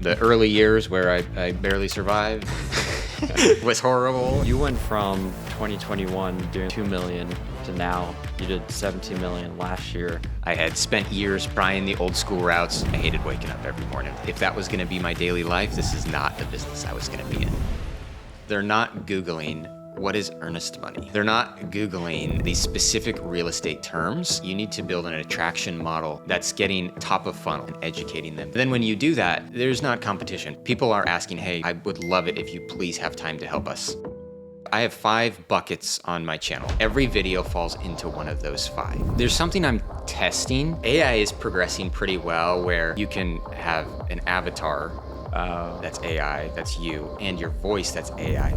The early years where I barely survived was horrible. You went from 2021 doing 2 million to now you did 17 million last year. I had spent years trying the old school routes. I hated waking up every morning. If that was going to be my daily life, this is not the business I was going to be in. They're not Googling, what is earnest money? They're not Googling these specific real estate terms. You need to build an attraction model that's getting top of funnel and educating them. Then when you do that, there's not competition. People are asking, hey, I would love it if you please have time to help us. I have 5 buckets on my channel. Every video falls into one of those 5. There's something I'm testing. AI is progressing pretty well where you can have an avatar that's AI, that's you, and your voice that's AI.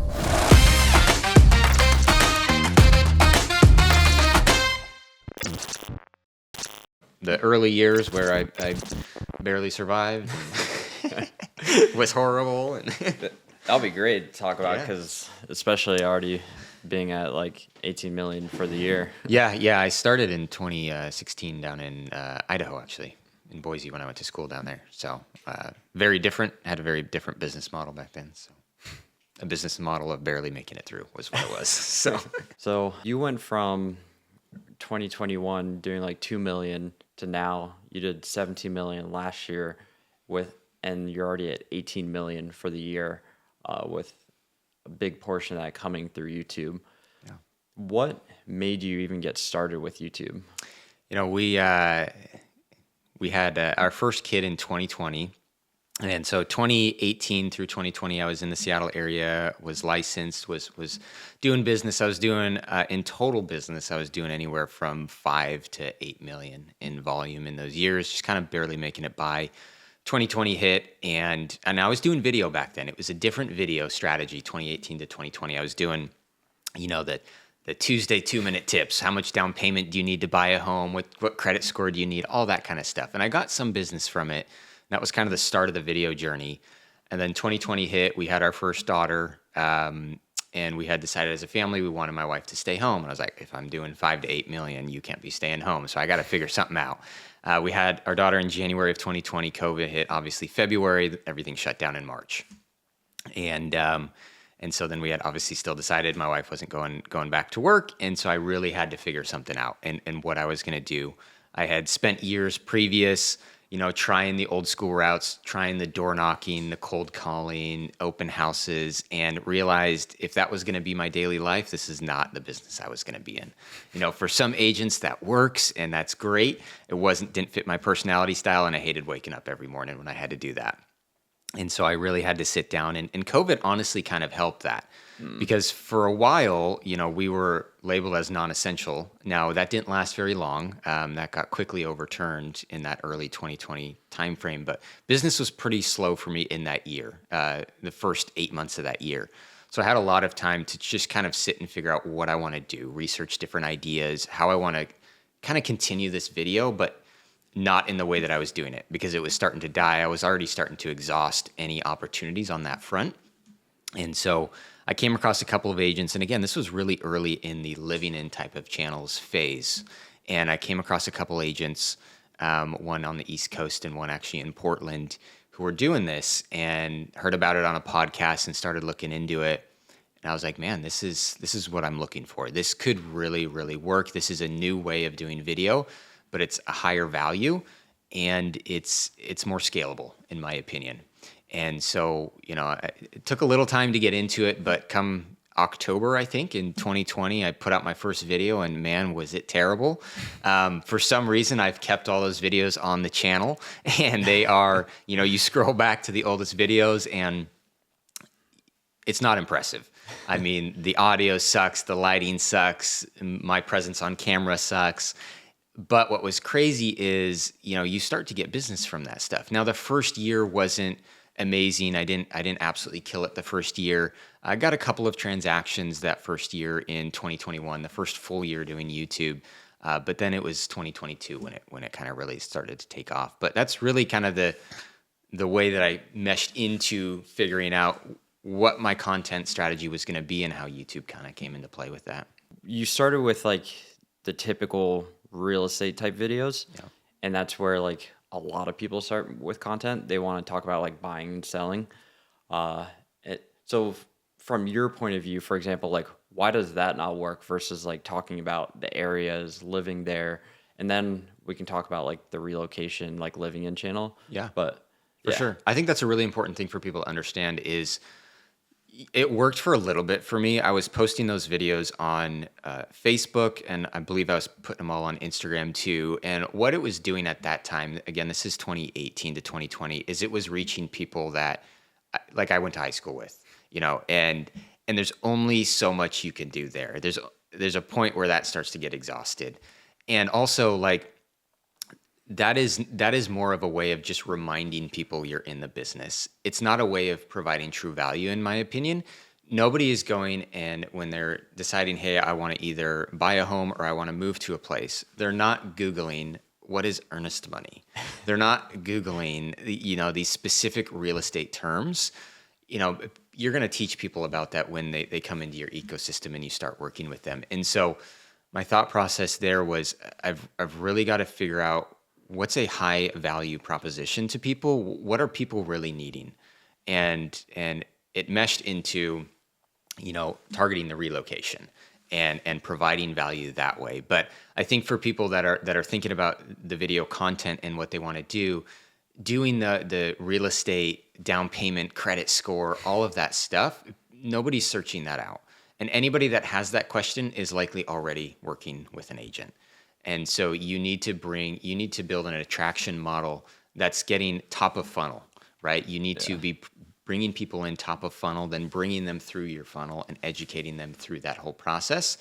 The early years where I barely survived was horrible. That'll be great to talk about because especially already being at like 18 million for the year. Yeah. I started in 2016 down in Idaho, actually, in Boise when I went to school down there. So very different, had a very different business model back then. So a business model of barely making it through was what it was. So you went from 2021 doing like 2 million to now you did 17 million last year and you're already at 18 million for the year with a big portion of that coming through YouTube. Yeah. What made you even get started with YouTube? You know, we had our first kid in 2020. And so 2018 through 2020, I was in the Seattle area, was licensed, was doing business. I was doing, in total business, I was doing anywhere from 5 to 8 million in volume in those years, just kind of barely making it by. 2020 hit, and I was doing video back then. It was a different video strategy, 2018 to 2020. I was doing, the Tuesday 2-minute tips. How much down payment do you need to buy a home? What credit score do you need? All that kind of stuff. And I got some business from it. That was kind of the start of the video journey. And then 2020 hit, we had our first daughter, and we had decided as a family we wanted my wife to stay home. And I was like, if I'm doing 5 to 8 million, you can't be staying home. So I got to figure something out. We had our daughter in January of 2020. COVID hit, obviously February. Everything shut down in March. And so then we had obviously still decided my wife wasn't going back to work. And so I really had to figure something out and what I was going to do. I had spent years previous trying the old school routes, trying the door knocking, the cold calling, open houses, and realized if that was going to be my daily life, this is not the business I was going to be in. For some agents that works and that's great. It didn't fit my personality style, and I hated waking up every morning when I had to do that. And so I really had to sit down, and COVID honestly kind of helped that. Because for a while, we were labeled as non-essential. Now, that didn't last very long. That got quickly overturned in that early 2020 timeframe. But business was pretty slow for me in that year, the first 8 months of that year. So I had a lot of time to just kind of sit and figure out what I want to do, research different ideas, how I want to kind of continue this video, but not in the way that I was doing it because it was starting to die. I was already starting to exhaust any opportunities on that front. And so I came across a couple of agents, and again, this was really early in the living in type of channels phase. And I came across a couple agents, one on the East Coast and one actually in Portland, who were doing this, and heard about it on a podcast and started looking into it. And I was like, man, this is what I'm looking for. This could really, really work. This is a new way of doing video, but it's a higher value, and it's more scalable, in my opinion. And so, it took a little time to get into it, but come October, I think, in 2020, I put out my first video, and man, was it terrible. For some reason, I've kept all those videos on the channel, and they are, you scroll back to the oldest videos, and it's not impressive. I mean, the audio sucks, the lighting sucks, my presence on camera sucks. But what was crazy is, you start to get business from that stuff. Now, the first year wasn't amazing. I didn't absolutely kill it the first year. I got a couple of transactions that first year in 2021, the first full year doing YouTube. But then it was 2022 when it kind of really started to take off. But that's really kind of the way that I meshed into figuring out what my content strategy was going to be and how YouTube kind of came into play with that. You started with like the typical real estate type videos. Yeah. And that's where like a lot of people start with content. They want to talk about like buying and selling. So from your point of view, for example, like why does that not work versus like talking about the areas, living there, and then we can talk about like the relocation, like living in channel. Yeah, But for yeah, sure. I think that's a really important thing for people to understand is it worked for a little bit for me. I was posting those videos on Facebook, and I believe I was putting them all on Instagram too. And what it was doing at that time, again, this is 2018 to 2020, is it was reaching people that like I went to high school with, and there's only so much you can do there. There's a point where that starts to get exhausted. And also like that is more of a way of just reminding people you're in the business. It's not a way of providing true value, in my opinion. Nobody is going and when they're deciding, hey, I want to either buy a home or I want to move to a place, they're not Googling what is earnest money. They're not Googling, these specific real estate terms. You're going to teach people about that when they come into your ecosystem and you start working with them. And so my thought process there was I've really got to figure out what's a high value proposition to people. What are people really needing? And it meshed into, targeting the relocation and providing value that way. But I think for people that are thinking about the video content and what they want to do, doing the real estate down payment, credit score, all of that stuff, nobody's searching that out. And anybody that has that question is likely already working with an agent. And so you need to build an attraction model that's getting top of funnel, right? You need to be bringing people in top of funnel, then bringing them through your funnel and educating them through that whole process.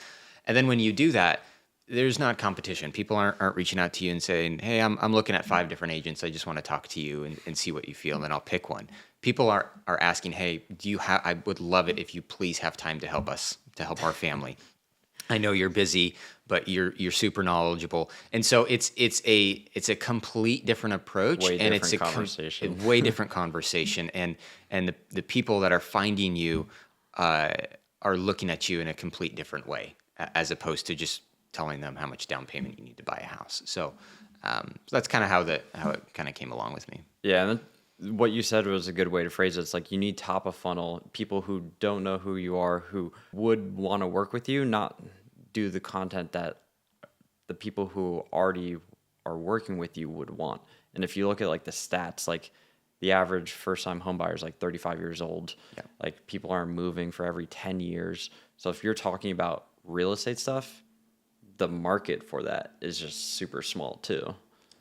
And then when you do that, there's not competition. People aren't reaching out to you and saying, hey, I'm looking at 5 different agents. I just want to talk to you and see what you feel, and then I'll pick one. People are asking, hey, I would love it if you please have time to help us, to help our family. I know you're busy, but you're super knowledgeable, and so it's a complete different approach, and it's a conversation. way different conversation, and the people that are finding you are looking at you in a complete different way, as opposed to just telling them how much down payment you need to buy a house. So that's kind of how it kind of came along with me. Yeah, and what you said was a good way to phrase it. It's like you need top of funnel people who don't know who you are, who would want to work with you, not do the content that the people who already are working with you would want. And if you look at like the stats, like the average first time home buyer is like 35 years old. Yeah. Like people are moving for every 10 years. So if you're talking about real estate stuff, the market for that is just super small too.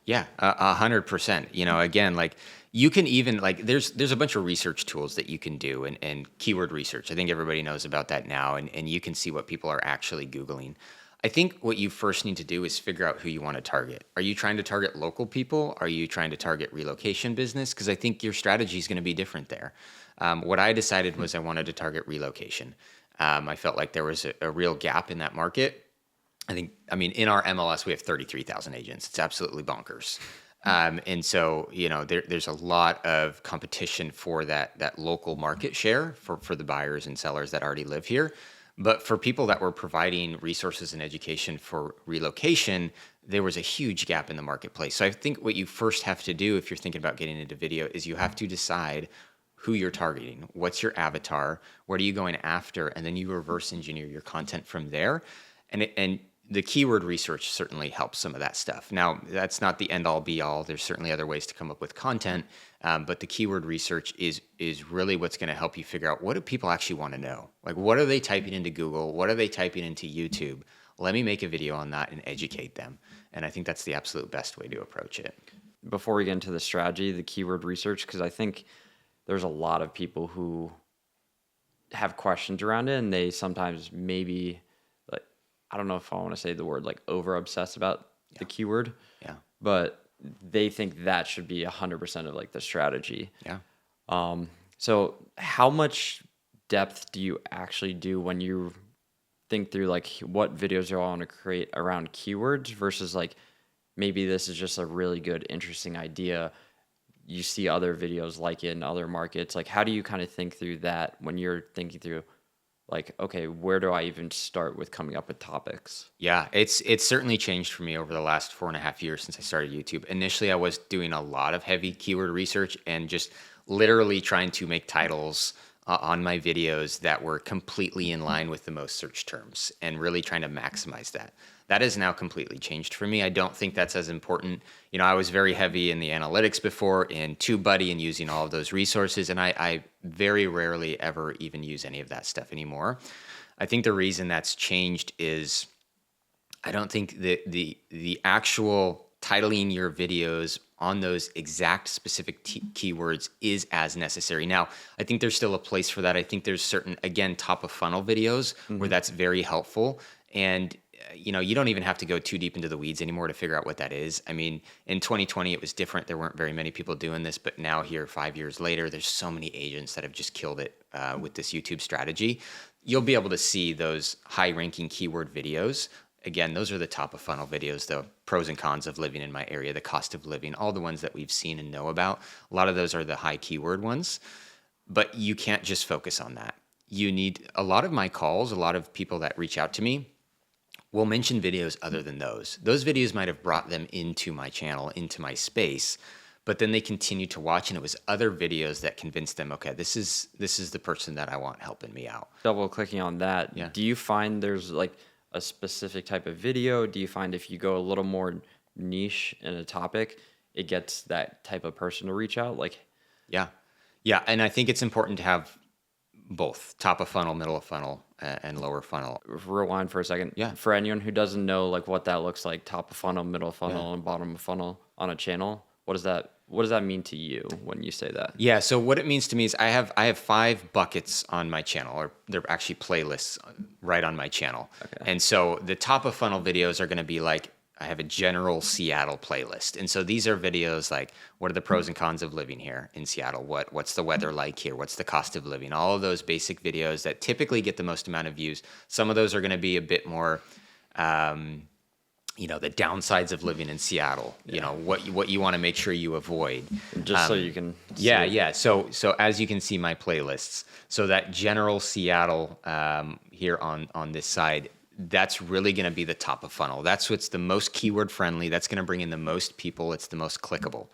Yeah, 100%. Again, like you can even like there's a bunch of research tools that you can do and keyword research. I think everybody knows about that now, and you can see what people are actually Googling. I think what you first need to do is figure out who you want to target. Are you trying to target local people? Are you trying to target relocation business? Because I think your strategy is going to be different there. What I decided was I wanted to target relocation. I felt like there was a real gap in that market. In our MLS, we have 33,000 agents. It's absolutely bonkers. And so, there's a lot of competition for that local market share for the buyers and sellers that already live here. But for people that were providing resources and education for relocation, there was a huge gap in the marketplace. So I think what you first have to do if you're thinking about getting into video is you have to decide who you're targeting. What's your avatar? What are you going after? And then you reverse engineer your content from there. And the keyword research certainly helps some of that stuff. Now, that's not the end-all be-all. There's certainly other ways to come up with content, but the keyword research is really what's going to help you figure out what do people actually want to know? Like, what are they typing into Google? What are they typing into YouTube? Let me make a video on that and educate them. And I think that's the absolute best way to approach it. Before we get into the strategy, the keyword research, because I think there's a lot of people who have questions around it, and they sometimes maybe... I don't know if I want to say the word like over obsessed about the keyword, but they think that should be 100% of like the strategy. Yeah. So how much depth do you actually do when you think through like what videos you want to create around keywords versus like maybe this is just a really good, interesting idea. You see other videos like it in other markets. Like how do you kind of think through that when you're thinking through like, okay, where do I even start with coming up with topics? Yeah, it's certainly changed for me over the last 4.5 years since I started YouTube. Initially, I was doing a lot of heavy keyword research and just literally trying to make titles on my videos that were completely in line with the most search terms and really trying to maximize that. That has now completely changed for me. I don't think that's as important. I was very heavy in the analytics before, in TubeBuddy and using all of those resources, and I very rarely ever even use any of that stuff anymore. I think the reason that's changed is I don't think the actual titling your videos on those exact specific keywords is as necessary. Now, I think there's still a place for that. I think there's certain, again, top of funnel videos where that's very helpful. And you don't even have to go too deep into the weeds anymore to figure out what that is. I mean, in 2020, it was different. There weren't very many people doing this, but now here, 5 years later, there's so many agents that have just killed it with this YouTube strategy. You'll be able to see those high-ranking keyword videos. Again, those are the top of funnel videos, the pros and cons of living in my area, the cost of living, all the ones that we've seen and know about. A lot of those are the high keyword ones, but you can't just focus on that. You need a lot of my calls, a lot of people that reach out to me will mention videos other than those. Those videos might have brought them into my channel, into my space, but then they continue to watch, and it was other videos that convinced them, okay, this is the person that I want helping me out. Double clicking on that, Yeah. do you find there's like a specific type of video? Do you find if you go a little more niche in a topic, it gets that type of person to reach out? Like, Yeah, and I think it's important to have both top of funnel, middle of funnel, and lower funnel. rewind for a second. Yeah. For anyone who doesn't know like what that looks like, top of funnel, middle of funnel, Yeah. and bottom of funnel on a channel, what does that mean to you when you say that? Yeah, so what it means to me is I have 5 buckets on my channel, or they're actually playlists right on my channel. Okay. And so the top of funnel videos are going to be like, I have a general Seattle playlist. And so these are videos like, what are the pros and cons of living here in Seattle? What's the weather like here? What's the cost of living? All of those basic videos that typically get the most amount of views. Some of those are going to be a bit more the downsides of living in Seattle, what you want to make sure you avoid. Just so you can see Yeah, it. yeah. So as you can see my playlists, so that general Seattle here on this side, that's really going to be the top of funnel. That's what's the most keyword friendly. That's going to bring in the most people. It's the most clickable.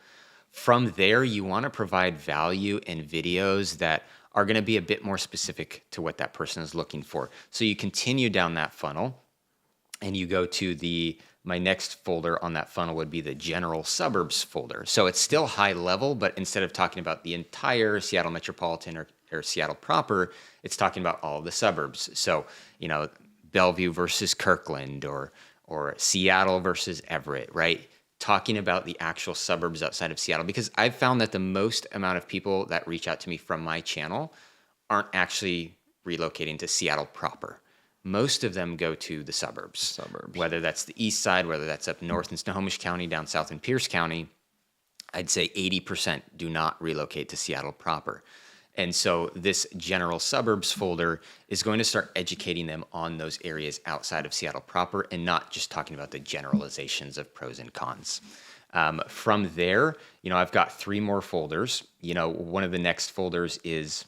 From there, you want to provide value in videos that are going to be a bit more specific to what that person is looking for. So you continue down that funnel and you go to my next folder on that funnel would be the general suburbs folder. So it's still high level, but instead of talking about the entire Seattle metropolitan or Seattle proper, it's talking about all the suburbs. So, Bellevue versus Kirkland or Seattle versus Everett, right? Talking about the actual suburbs outside of Seattle, because I've found that the most amount of people that reach out to me from my channel aren't actually relocating to Seattle proper. Most of them go to the suburbs, whether that's the east side, whether that's up north in Snohomish County, down south in Pierce County. I'd say 80% do not relocate to Seattle proper. And so this general suburbs folder is going to start educating them on those areas outside of Seattle proper and not just talking about the generalizations of pros and cons. From there, I've got 3 more folders. One of the next folders is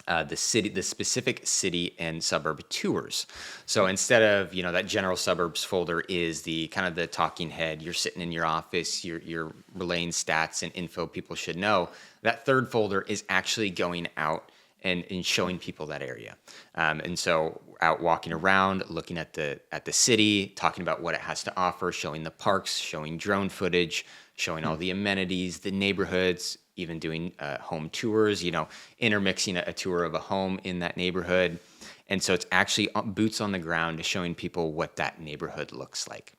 the specific city and suburb tours. So instead of, that general suburbs folder is the kind of the talking head, you're sitting in your office, you're relaying stats and info people should know. That third folder is actually going out and showing people that area. And so out walking around, looking at the city, talking about what it has to offer, showing the parks, showing drone footage, showing all the amenities, the neighborhoods, even doing home tours, intermixing a tour of a home in that neighborhood. And so it's actually boots on the ground showing people what that neighborhood looks like.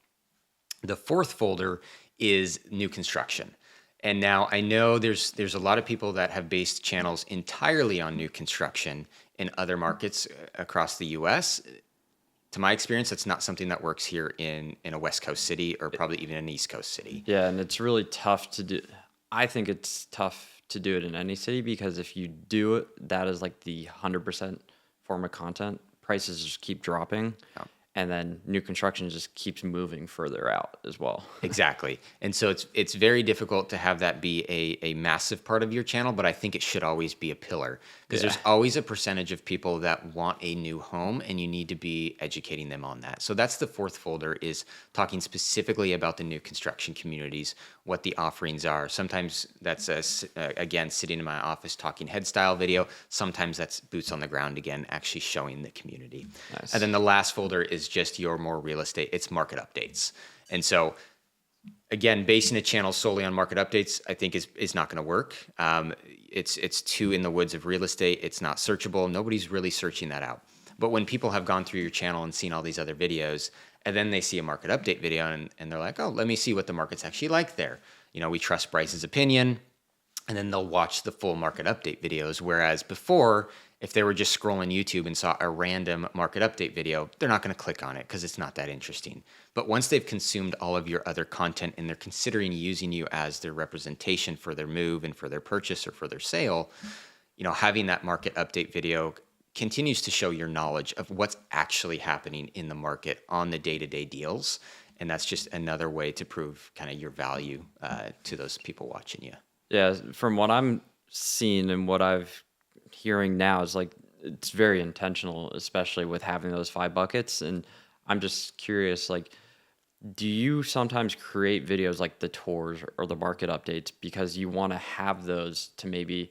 The fourth folder is new construction. And now I know there's a lot of people that have based channels entirely on new construction in other markets across the U.S. To my experience, that's not something that works here in a West Coast city or probably even an East Coast city. Yeah, and it's really tough to do. I think it's tough to do it in any city because if you do it, that is like the 100% form of content. Prices just keep dropping. Yeah. and then new construction just keeps moving further out as well. Exactly. And so it's very difficult to have that be a massive part of your channel, but I think it should always be a pillar because Yeah. there's always a percentage of people that want a new home and you need to be educating them on that. So that's the fourth folder, is talking specifically about the new construction communities, what the offerings are. Sometimes that's again, sitting in my office talking head style video. Sometimes that's boots on the ground again, actually showing the community. Nice. And then the last folder is just your more real estate. It's market updates. And so again, basing a channel solely on market updates, I think is not going to work. It's too in the woods of real estate. It's not searchable. Nobody's really searching that out. But when people have gone through your channel and seen all these other videos, and then they see a market update video and they're like, oh, let me see what the market's actually like there. We trust Bryce's opinion. And then they'll watch the full market update videos. Whereas before, if they were just scrolling YouTube and saw a random market update video, they're not going to click on it because it's not that interesting. But once they've consumed all of your other content and they're considering using you as their representation for their move and for their purchase or for their sale, having that market update video continues to show your knowledge of what's actually happening in the market on the day-to-day deals. And that's just another way to prove kind of your value to those people watching you. Yeah, from what I'm seeing and what I've hearing now is like it's very intentional, especially with having those 5 buckets. And I'm just curious, like, do you sometimes create videos like the tours or the market updates because you want to have those to maybe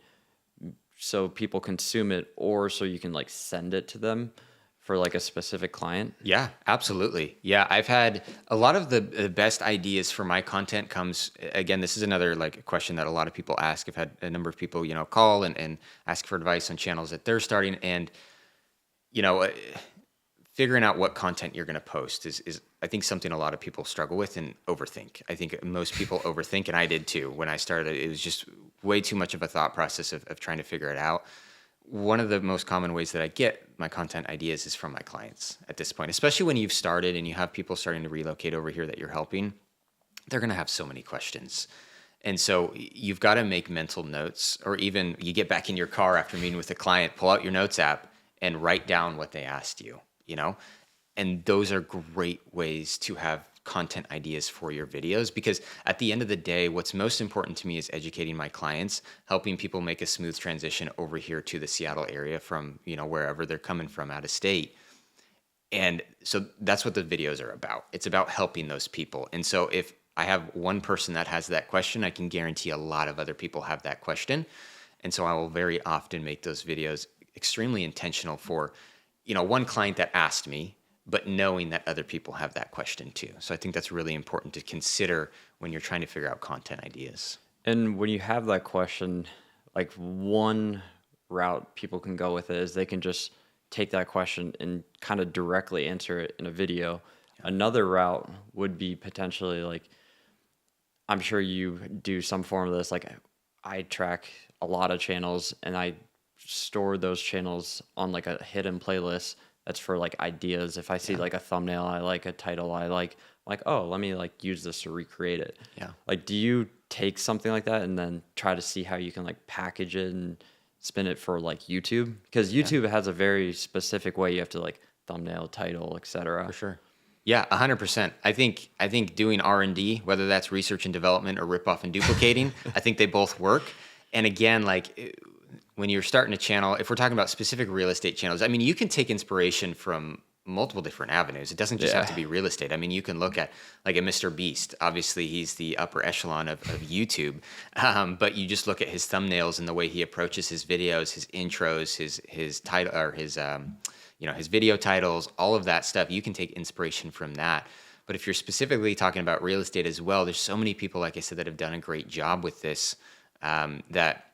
so people consume it, or so you can like send it to them for like a specific client? Yeah, absolutely. Yeah, I've had a lot of the best ideas for my content comes, again, this is another like question that a lot of people ask. I've had a number of people, call and ask for advice on channels that they're starting. And, figuring out what content you're going to post is I think something a lot of people struggle with and overthink. I think most people overthink, and I did too. When I started, it was just way too much of a thought process of trying to figure it out. One of the most common ways that I get my content ideas is from my clients at this point, especially when you've started and you have people starting to relocate over here that you're helping. They're going to have so many questions. And so you've got to make mental notes, or even you get back in your car after meeting with a client, pull out your notes app and write down what they asked you, and those are great ways to have content ideas for your videos, because at the end of the day, what's most important to me is educating my clients, helping people make a smooth transition over here to the Seattle area from, wherever they're coming from out of state. And so that's what the videos are about. It's about helping those people. And so if I have one person that has that question, I can guarantee a lot of other people have that question. And so I will very often make those videos extremely intentional for, one client that asked me, but knowing that other people have that question too. So I think that's really important to consider when you're trying to figure out content ideas. And when you have that question, like one route people can go with it is they can just take that question and kind of directly answer it in a video. Yeah. Another route would be potentially like, I'm sure you do some form of this, like I track a lot of channels and I store those channels on like a hidden playlist that's for like ideas. If I see like a thumbnail I like, a title I like, oh, let me like use this to recreate it. Yeah. Like, do you take something like that and then try to see how you can like package it and spin it for like YouTube? Because YouTube has a very specific way you have to like thumbnail, title, etc. For sure. Yeah, 100%. I think doing R&D, whether that's research and development or rip off and duplicating, I think they both work. And again, like when you're starting a channel, if we're talking about specific real estate channels, I mean, you can take inspiration from multiple different avenues. It doesn't just have to be real estate. I mean, you can look at like a Mr. Beast. Obviously, he's the upper echelon of YouTube. But you just look at his thumbnails and the way he approaches his videos, his intros, his title, or his his video titles, all of that stuff. You can take inspiration from that. But if you're specifically talking about real estate as well, there's so many people, like I said, that have done a great job with this, that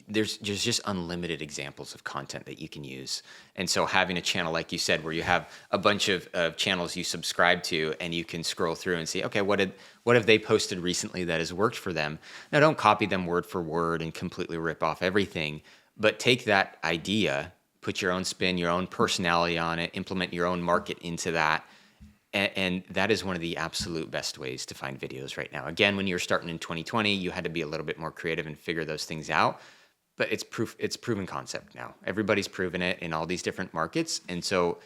there's just unlimited examples of content that you can use. And so having a channel, like you said, where you have a bunch of channels you subscribe to and you can scroll through and see, okay, what have they posted recently that has worked for them? Now, don't copy them word for word and completely rip off everything, but take that idea, put your own spin, your own personality on it, implement your own market into that. And that is one of the absolute best ways to find videos right now. Again, when you're starting in 2020, you had to be a little bit more creative and figure those things out. But it's proven concept now. Everybody's proven it in all these different markets. And so,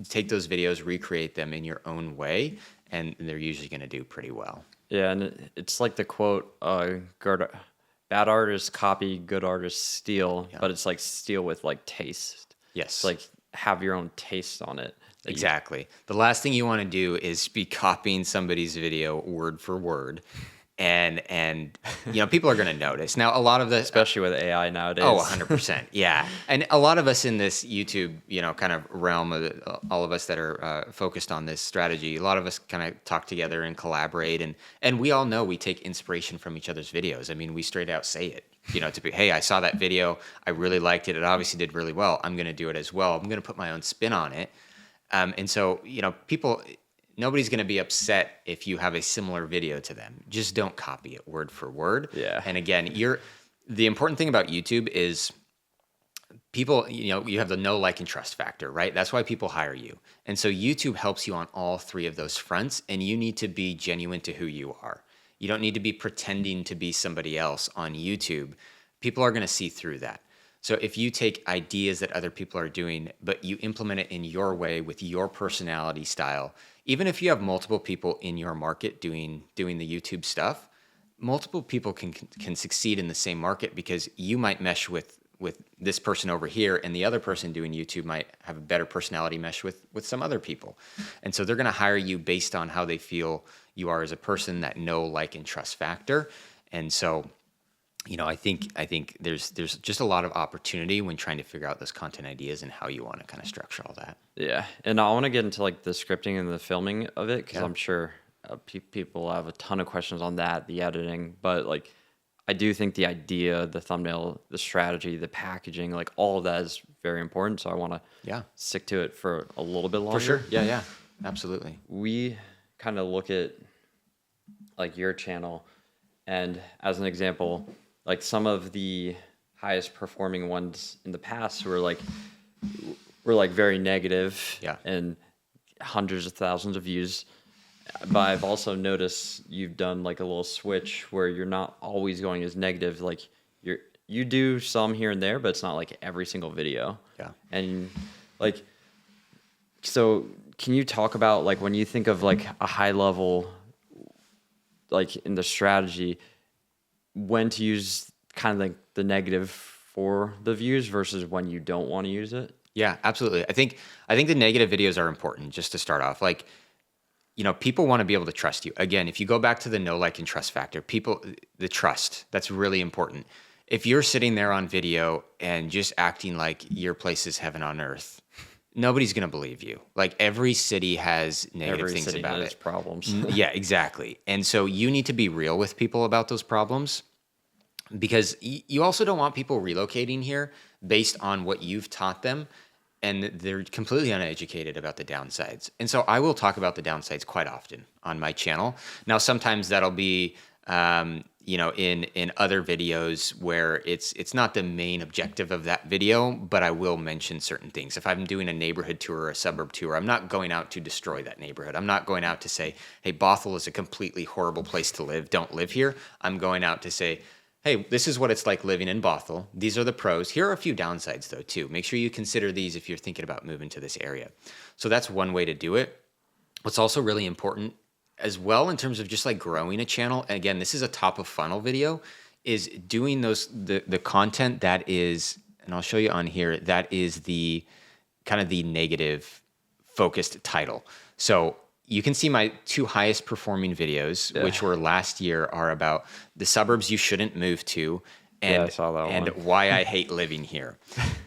take those videos, recreate them in your own way, and they're usually going to do pretty well. Yeah, and it's like the quote, bad artists copy, good artists steal, Yeah. but it's like steal with like taste. Yes. It's like have your own taste on it. Exactly. The last thing you want to do is be copying somebody's video word for word. And people are going to notice. Now, a lot of the Especially with AI nowadays. Oh, 100%. Yeah. And a lot of us in this YouTube, kind of realm of all of us that are focused on this strategy, a lot of us kind of talk together and collaborate. And we all know we take inspiration from each other's videos. I mean, we straight out say it, to be, hey, I saw that video. I really liked it. It obviously did really well. I'm going to do it as well. I'm going to put my own spin on it. And so, nobody's going to be upset if you have a similar video to them. Just don't copy it word for word. Yeah. And again, the important thing about YouTube is people, you have the know, like, and trust factor, right? That's why people hire you. And so YouTube helps you on all three of those fronts, and you need to be genuine to who you are. You don't need to be pretending to be somebody else on YouTube. People are going to see through that. So if you take ideas that other people are doing, but you implement it in your way with your personality style, even if you have multiple people in your market doing the YouTube stuff, multiple people can succeed in the same market because you might mesh with this person over here, and the other person doing YouTube might have a better personality mesh with some other people. And so they're going to hire you based on how they feel you are as a person, that know, like, and trust factor. And so I think there's just a lot of opportunity when trying to figure out those content ideas and how you want to kind of structure all that. Yeah, and I want to get into like the scripting and the filming of it because Yeah. I'm sure people have a ton of questions on that, the editing. But like, I do think the idea, the thumbnail, the strategy, the packaging, like all of that is very important. So I want to stick to it for a little bit longer. For sure. Yeah, absolutely. We kind of look at like your channel, and as an example, like some of the highest performing ones in the past were like very negative and hundreds of thousands of views. But I've also noticed you've done like a little switch where you're not always going as negative. Like you do some here and there, but it's not like every single video. Yeah. And like, so can you talk about like when you think of like a high level, like in the strategy, when to use kind of like the negative for the views versus when you don't want to use it? Yeah, absolutely. I think the negative videos are important just to start off. Like, people want to be able to trust you. Again, if you go back to the know, like, and trust factor, the trust, that's really important. If you're sitting there on video and just acting like your place is heaven on earth, nobody's going to believe you. Like, every city has negative things about it. Every city has problems. Yeah, exactly. And so you need to be real with people about those problems, because you also don't want people relocating here based on what you've taught them, and they're completely uneducated about the downsides. And so I will talk about the downsides quite often on my channel. Now, sometimes that'll be in other videos where it's not the main objective of that video, but I will mention certain things. If I'm doing a neighborhood tour or a suburb tour, I'm not going out to destroy that neighborhood. I'm not going out to say, hey, Bothell is a completely horrible place to live. Don't live here. I'm going out to say, hey, this is what it's like living in Bothell. These are the pros. Here are a few downsides, though, too. Make sure you consider these if you're thinking about moving to this area. So that's one way to do it. What's also really important as well in terms of just like growing a channel, and again, this is a top of funnel video, is doing the content that is, and I'll show you on here, that is the kind of the negative focused title. So you can see my two highest performing videos, which were last year, are about the suburbs you shouldn't move to, and I saw that and one. why I hate living here.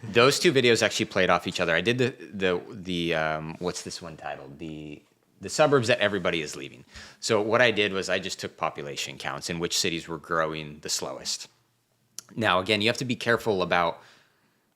Those two videos actually played off each other. I did the what's this one titled? The suburbs that everybody is leaving. So what I did was I just took population counts in which cities were growing the slowest. Now, again, you have to be careful about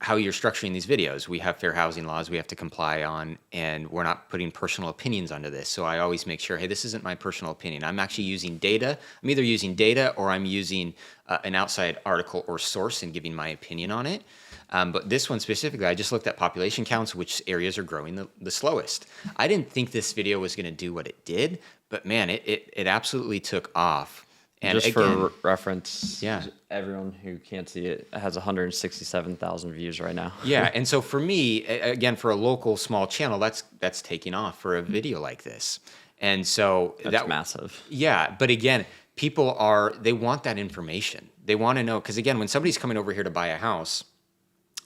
how you're structuring these videos. We have fair housing laws we have to comply on, and we're not putting personal opinions onto this. So I always make sure, hey, this isn't my personal opinion. I'm actually using data. I'm either using data or I'm using an outside article or source and giving my opinion on it. But this one specifically, I just looked at population counts, which areas are growing the slowest. I didn't think this video was going to do what it did, but man, it absolutely took off. And Just again, for reference, yeah. everyone who can't see it, it has 167,000 views right now. Yeah, and so for me, again, for a local small channel, that's taking off for a video like this. And so That's massive. yeah, but again, they want that information. They want to know, because again, when somebody's coming over here to buy a house,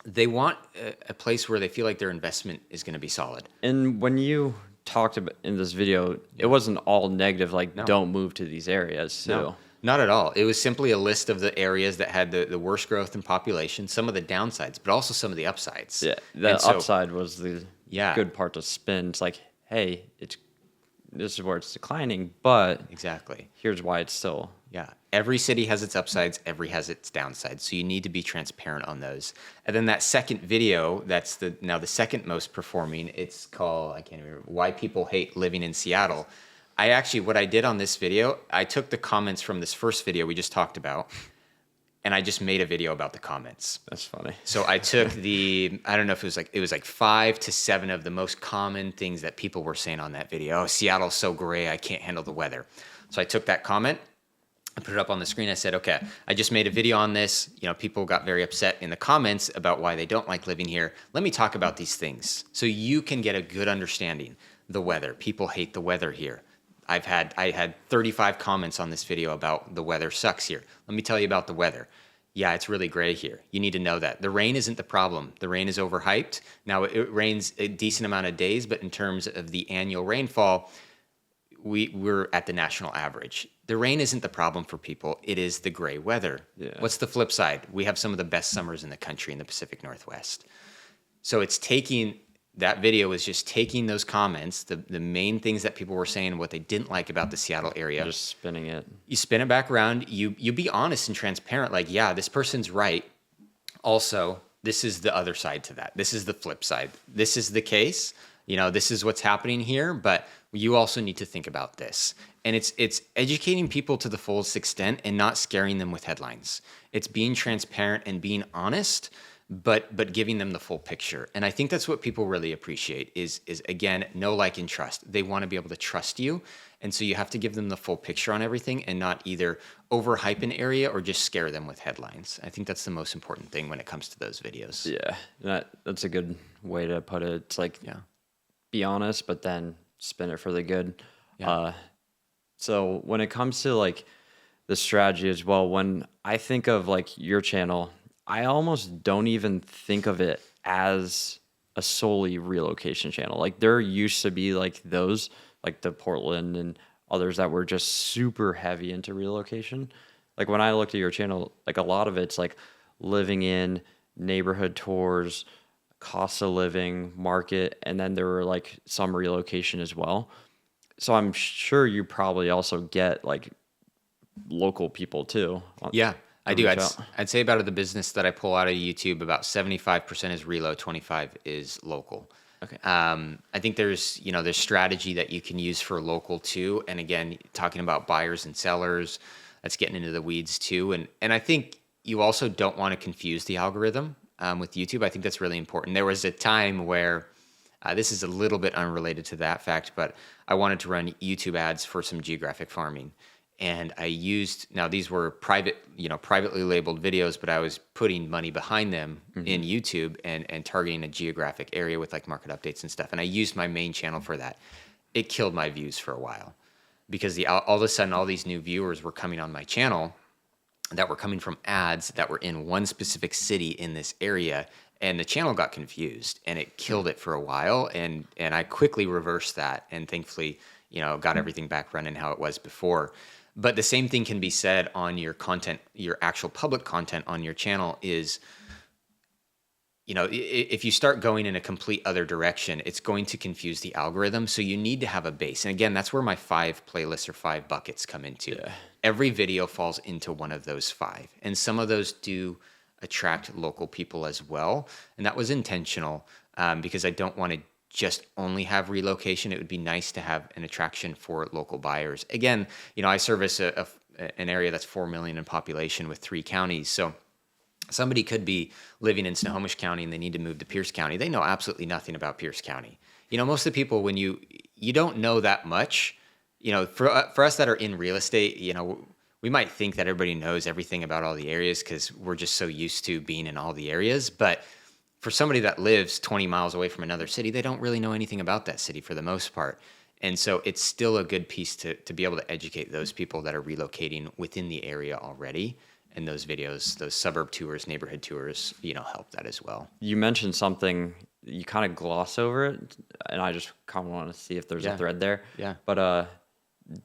they want a place where they feel like their investment is going to be solid. And when you talked about in this video, it wasn't all negative, like don't move to these areas. Too. No, not at all. It was simply a list of the areas that had the worst growth in population, some of the downsides, but also some of the upsides. Yeah, the And so, upside was the Yeah. good part to spin. It's like, hey, this is where it's declining, but exactly. here's why it's still. Yeah. Every city has its upsides, every has its downsides. So you need to be transparent on those. And then that second video, that's now the second most performing. It's called, I can't remember, Why People Hate Living in Seattle. What I did on this video, I took the comments from this first video we just talked about, and I just made a video about the comments. That's funny. So I took I don't know if it was like 5 to 7 of the most common things that people were saying on that video. Oh, Seattle's so gray, I can't handle the weather. So I took that comment, I put it up on the screen. I said, okay, I just made a video on this. People got very upset in the comments about why they don't like living here. Let me talk about these things so you can get a good understanding. The weather. People hate the weather here. I had 35 comments on this video about the weather sucks here. Let me tell you about the weather. Yeah, it's really gray here. You need to know that. The rain isn't the problem. The rain is overhyped. Now, it rains a decent amount of days, but in terms of the annual rainfall, we're at the national average. The rain isn't the problem for people. It is the gray weather. Yeah. What's the flip side? We have some of the best summers in the country in the Pacific Northwest. So that video was just taking those comments, the main things that people were saying, what they didn't like about the Seattle area. Just spinning it. You spin it back around. You be honest and transparent. Like, yeah, this person's right. Also, this is the other side to that. This is the flip side. This is the case. This is what's happening here, but you also need to think about this. And it's educating people to the fullest extent and not scaring them with headlines. It's being transparent and being honest, but giving them the full picture. And I think that's what people really appreciate is again, know, like, and trust. They want to be able to trust you. And so you have to give them the full picture on everything and not either overhype an area or just scare them with headlines. I think that's the most important thing when it comes to those videos. Yeah, that's a good way to put it. It's like, be honest, but then spin it for the good. Yeah. So when it comes to like the strategy as well, when I think of like your channel, I almost don't even think of it as a solely relocation channel. Like there used to be like those, like the Portland and others that were just super heavy into relocation. Like when I looked at your channel, like a lot of it's like living in, neighborhood tours, cost of living, market, and then there were like some relocation as well. So I'm sure you probably also get like local people too. Yeah, I do. I'd say about the business that I pull out of YouTube, about 75% is relo, 25 is local. Okay. I think there's strategy that you can use for local too. And again, talking about buyers and sellers, that's getting into the weeds too. And I think you also don't want to confuse the algorithm with YouTube. I think that's really important. There was a time where this is a little bit unrelated to that fact, but I wanted to run YouTube ads for some geographic farming. And I now these were privately labeled videos, but I was putting money behind them in YouTube and targeting a geographic area with like market updates and stuff. And I used my main channel for that. It killed my views for a while because all of a sudden all these new viewers were coming on my channel that were coming from ads that were in one specific city in this area. And the channel got confused and it killed it for a while. And I quickly reversed that and thankfully, got everything back running how it was before. But the same thing can be said on your content, your actual public content on your channel is, if you start going in a complete other direction, it's going to confuse the algorithm. So you need to have a base. And again, that's where my 5 playlists or 5 buckets come into. Yeah. Every video falls into one of those 5. And some of those do attract local people as well. And that was intentional because I don't want to just only have relocation. It would be nice to have an attraction for local buyers. Again, I service an area that's 4 million in population with 3 counties. So somebody could be living in Snohomish County and they need to move to Pierce County. They know absolutely nothing about Pierce County. Most of the people, when you don't know that much, for us that are in real estate, we might think that everybody knows everything about all the areas because we're just so used to being in all the areas. But for somebody that lives 20 miles away from another city, they don't really know anything about that city for the most part. And so it's still a good piece to be able to educate those people that are relocating within the area already. And those videos, those suburb tours, neighborhood tours, help that as well. You mentioned something, you kind of gloss over it, and I just kind of want to see if there's a thread there. Yeah. But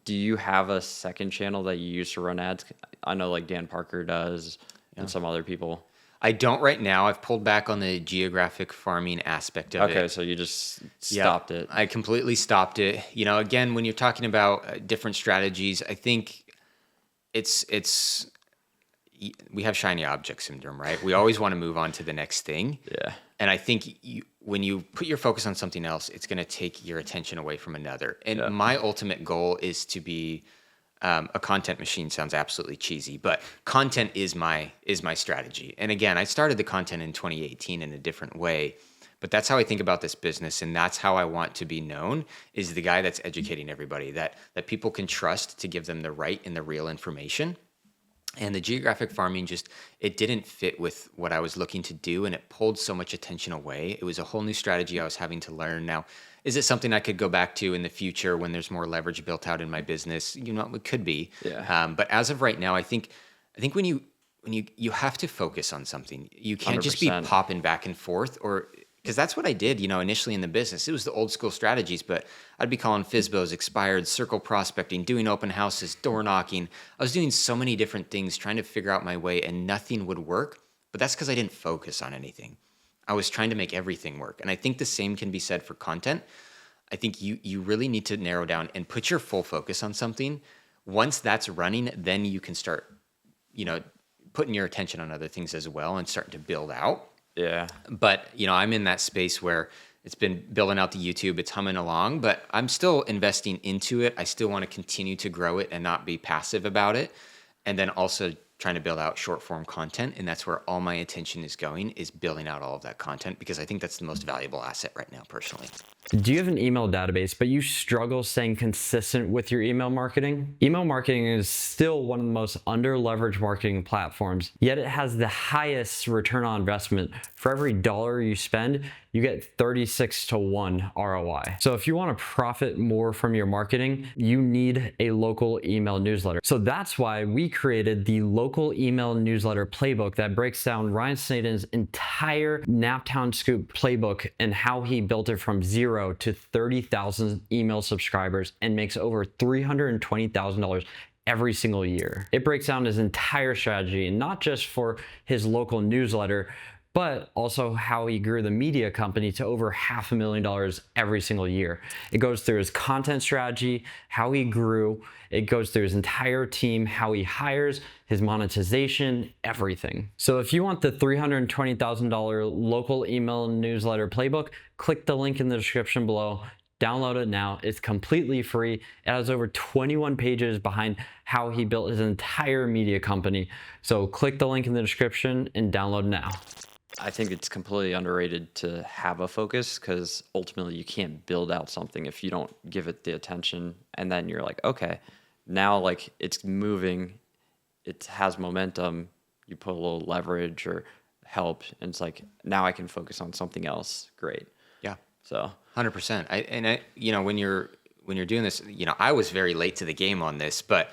do you have a second channel that you use to run ads? I know like Dan Parker does and some other people. I don't right now. I've pulled back on the geographic farming aspect of it. Okay, so you just stopped it. I completely stopped it. Again, when you're talking about different strategies, I think we have shiny object syndrome, right? We always want to move on to the next thing. Yeah. And I think when you put your focus on something else, it's going to take your attention away from another. And my ultimate goal is to be a content machine. Sounds absolutely cheesy, but content is my strategy. And again, I started the content in 2018 in a different way, but that's how I think about this business, and that's how I want to be known, is the guy that's educating everybody, that people can trust to give them the right and the real information. And the geographic farming it didn't fit with what I was looking to do, and it pulled so much attention away. It was a whole new strategy I was having to learn. Now, is it something I could go back to in the future when there's more leverage built out in my business? It could be. Yeah. But as of right now, I think when you have to focus on something, you can't just be 100%. popping back and forth, or because that's what I did, initially in the business. It was the old school strategies, but I'd be calling FSBOs, expired, circle prospecting, doing open houses, door knocking. I was doing so many different things, trying to figure out my way, and nothing would work. But that's because I didn't focus on anything. I was trying to make everything work. And I think the same can be said for content. I think you really need to narrow down and put your full focus on something. Once that's running, then you can start, putting your attention on other things as well and starting to build out. Yeah. But, I'm in that space where it's been building out the YouTube, it's humming along, but I'm still investing into it. I still want to continue to grow it and not be passive about it. And then also trying to build out short form content. And that's where all my attention is going, is building out all of that content, because I think that's the most valuable asset right now, personally. Do you have an email database, but you struggle staying consistent with your email marketing? Email marketing is still one of the most under-leveraged marketing platforms, yet it has the highest return on investment. For every dollar you spend, you get 36-to-1 ROI. So if you want to profit more from your marketing, you need a local email newsletter. So that's why we created the local email newsletter playbook that breaks down Ryan Snaden's entire Naptown Scoop playbook and how he built it from 0 to 30,000 email subscribers and makes over $320,000 every single year. It breaks down his entire strategy, and not just for his local newsletter, but also how he grew the media company to over $500,000 every single year. It goes through his content strategy, how he grew. It goes through his entire team, how he hires, his monetization, everything. So if you want the $320,000 local email newsletter playbook, click the link in the description below. Download it now. It's completely free. It has over 21 pages behind how he built his entire media company. So click the link in the description and download now. I think it's completely underrated to have a focus, because ultimately you can't build out something if you don't give it the attention. And then you're like, okay, now like it's moving, it has momentum. You put a little leverage or help, and it's like, now I can focus on something else. Great. Yeah. So 100%. When you're doing this, I was very late to the game on this, but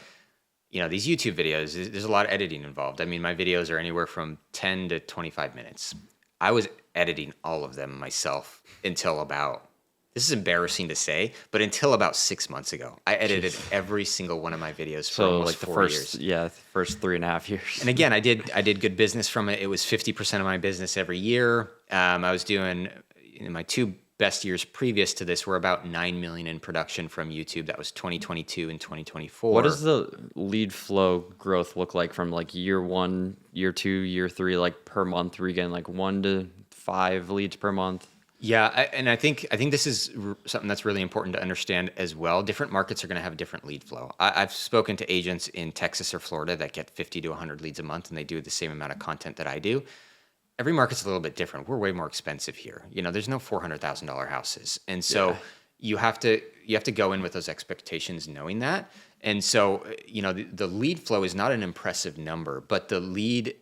these YouTube videos, there's a lot of editing involved. I mean, my videos are anywhere from 10 to 25 minutes. I was editing all of them myself until about, this is embarrassing to say, but until about 6 months ago. I edited every single one of my videos for almost 4 years. The first 3.5 years. And again, I did good business from it. It was 50% of my business every year. I was doing, in my two best years previous to this were about 9 million in production from YouTube. That was 2022 and 2024. What does the lead flow growth look like from like year 1, year 2, year 3, like per month? Are we getting like 1 to 5 leads per month? Yeah, I think this is something that's really important to understand as well. Different markets are going to have different lead flow. I've spoken to agents in Texas or Florida that get 50 to 100 leads a month, and they do the same amount of content that I do. Every market's a little bit different. We're way more expensive here. There's no $400,000 houses. And so you have to go in with those expectations, knowing that. And so, the lead flow is not an impressive number, but the lead,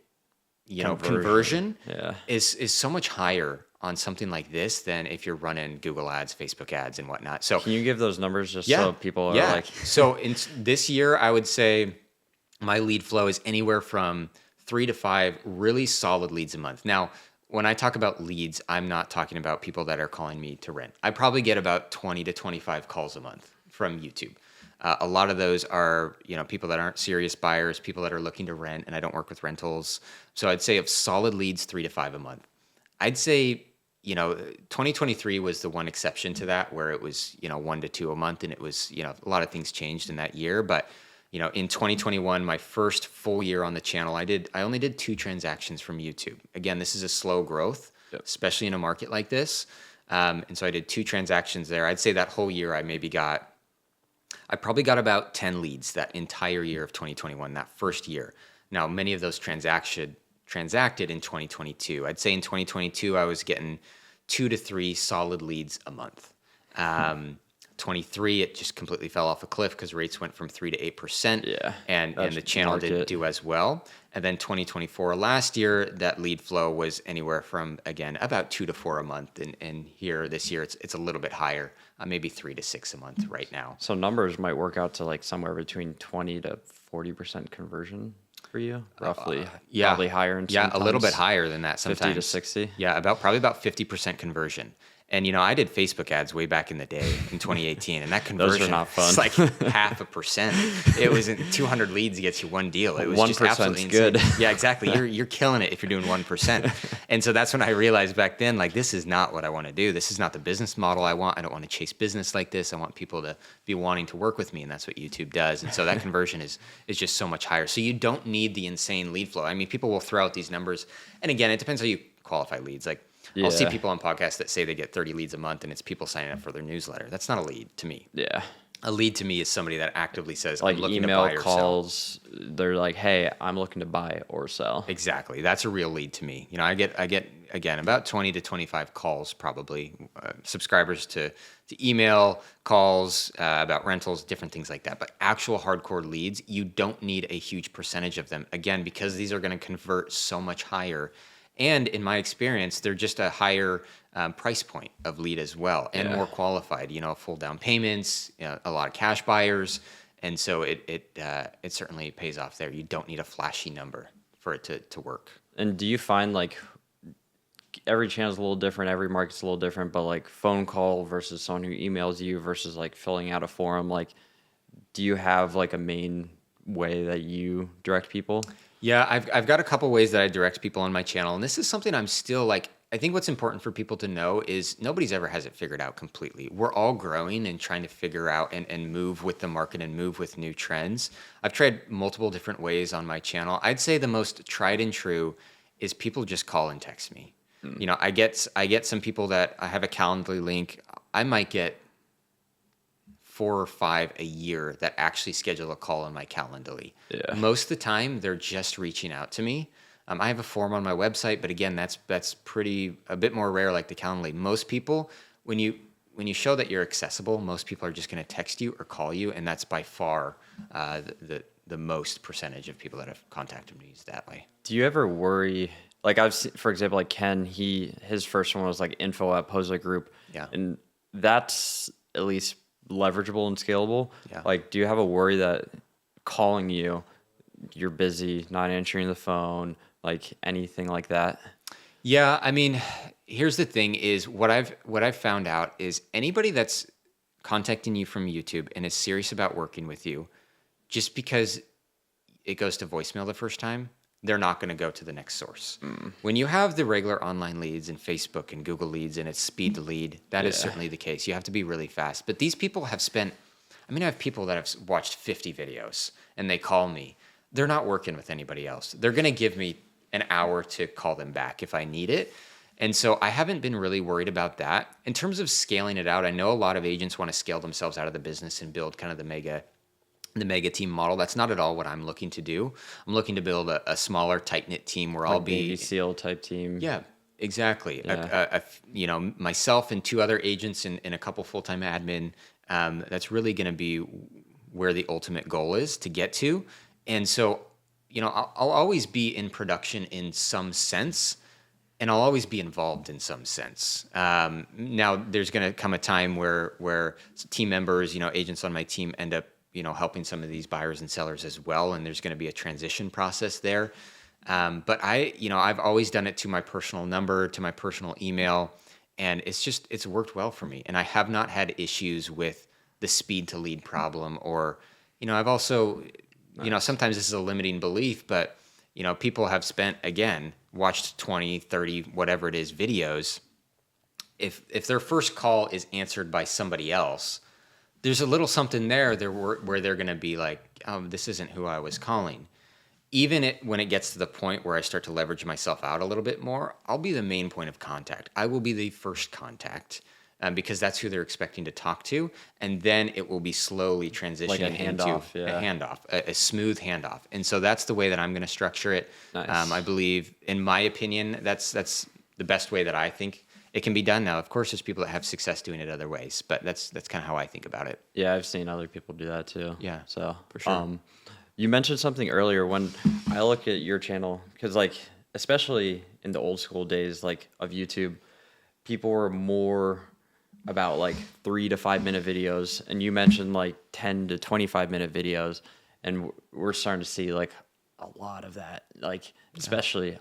conversion Yeah. is so much higher on something like this than if you're running Google ads, Facebook ads, and whatnot. So Can you give those numbers just yeah, so people are yeah. like, So in this year, I would say my lead flow is anywhere from 3 to 5 really solid leads a month. Now, when I talk about leads, I'm not talking about people that are calling me to rent. I probably get about 20 to 25 calls a month from YouTube. A lot of those are, people that aren't serious buyers, people that are looking to rent, and I don't work with rentals. So I'd say of solid leads, 3 to 5 a month. I'd say, 2023 was the one exception to that, where it was, 1 to 2 a month, and it was, a lot of things changed in that year. But, in 2021, my first full year on the channel, I only did 2 transactions from YouTube. Again, this is a slow growth, especially in a market like this. And so I did 2 transactions there. I'd say that whole year I probably got about 10 leads that entire year of 2021, that first year. Now, many of those transacted in 2022. I'd say in 2022, I was getting 2 to 3 solid leads a month. 23, it just completely fell off a cliff because rates went from 3 to 8%. Yeah, And the channel didn't do as well. And then 2024, last year, that lead flow was anywhere from, again, about 2 to 4 a month. And here this year, it's a little bit higher, maybe 3 to 6 a month right now. so numbers might work out to like somewhere between 20 to 40% conversion for you, roughly. Yeah. Probably higher in Yeah, a little bit sometimes. higher than that 50 sometimes. to 60. Yeah, probably about 50% conversion. And I did Facebook ads way back in the day in 2018, and that conversion not fun. is like 0.5%. It was 200 leads gets you one deal. It was just 1% 's absolutely good. insane. Yeah, exactly. You're killing it if you're doing 1%. And so that's when I realized back then, like, this is not what I want to do. This is not the business model I want. I don't want to chase business like this. I want people to be wanting to work with me, and that's what YouTube does. And so that conversion is just so much higher. So you don't need the insane lead flow. I mean, people will throw out these numbers, and again, it depends how you qualify leads. Like, I'll see Yeah. people on podcasts that say they get 30 leads a month and it's people signing up for their newsletter. That's not a lead to me. Yeah. A lead to me is somebody that actively says, Like I'm looking email to buy or sell. calls, they're like, hey, I'm looking to buy or sell. Exactly. That's a real lead to me. I get again, about 20 to 25 calls probably, subscribers to email calls about rentals, different things like that. But actual hardcore leads, you don't need a huge percentage of them. Again, because these are going to convert so much higher. And in my experience, they're just a higher price point of lead as well, and more qualified. Full down payments, a lot of cash buyers, and so it certainly pays off there. You don't need a flashy number for it to work. And do you find like every channel's a little different, every market's a little different, but like phone call versus someone who emails you versus like filling out a forum, like do you have like a main way that you direct people? Yeah, I've got a couple ways that I direct people on my channel, and this is something I'm still like. I think what's important for people to know is nobody's ever has it figured out completely. We're all growing and trying to figure out and move with the market and move with new trends. I've tried multiple different ways on my channel. I'd say the most tried and true is people just call and text me. I get some people that I have a Calendly link. I might get 4 or 5 a year that actually schedule a call on my Calendly. Yeah. Most of the time, they're just reaching out to me. I have a form on my website, but again, that's a bit more rare, like the Calendly. Most people, when you show that you're accessible, most people are just going to text you or call you, and that's by far the most percentage of people that have contacted me is that way. Do you ever worry, like I've seen, for example, like Ken, his first one was like info@Posa Group. Yeah. And that's at least leverageable and scalable. Yeah. Like, do you have a worry that calling you're busy, not answering the phone, like anything like that? Yeah, I mean, here's the thing: is what I've found out is anybody that's contacting you from YouTube and is serious about working with you, just because it goes to voicemail the first time, they're not going to go to the next source. When you have the regular online leads and Facebook and Google leads and it's speed to lead, that is certainly the case. You have to be really fast. But these people have spent, I have people that have watched 50 videos and they call me. They're not working with anybody else. They're going to give me an hour to call them back if I need it. And so I haven't been really worried about that. In terms of scaling it out, I know a lot of agents want to scale themselves out of the business and build kind of the mega team model. That's not at all what I'm looking to do. I'm looking to build a smaller, tight-knit team where I'll Like be Navy SEAL type team. Yeah, exactly. Yeah. Myself and 2 other agents and a couple full-time admin. That's really going to be where the ultimate goal is to get to. And so, I'll always be in production in some sense, and I'll always be involved in some sense. Now, there's going to come a time where team members, agents on my team end up, helping some of these buyers and sellers as well, and there's going to be a transition process there. But I've always done it to my personal number, to my personal email, and it's worked well for me. And I have not had issues with the speed to lead problem, or, I've also, sometimes this is a limiting belief, but, people have watched 20, 30, whatever it is, videos. If their first call is answered by somebody else, there's a little something there where they're going to be like, oh, this isn't who I was calling. Even when it gets to the point where I start to leverage myself out a little bit more, I'll be the main point of contact. I will be the first contact because that's who they're expecting to talk to. And then it will be slowly transitioning Like a handoff, into a handoff, a smooth handoff. And so that's the way that I'm going to structure it. Nice. I believe, in my opinion, that's the best way that I think it can be done. Now, of course, there's people that have success doing it other ways, but that's kind of how I think about it. Yeah, I've seen other people do that too. Yeah, So for sure. You mentioned something earlier when I look at your channel, because like, especially in the old school days, like of YouTube, people were more about like 3 to 5 minute videos. And you mentioned like 10 to 25-minute videos. And we're starting to see like a lot of that, like, especially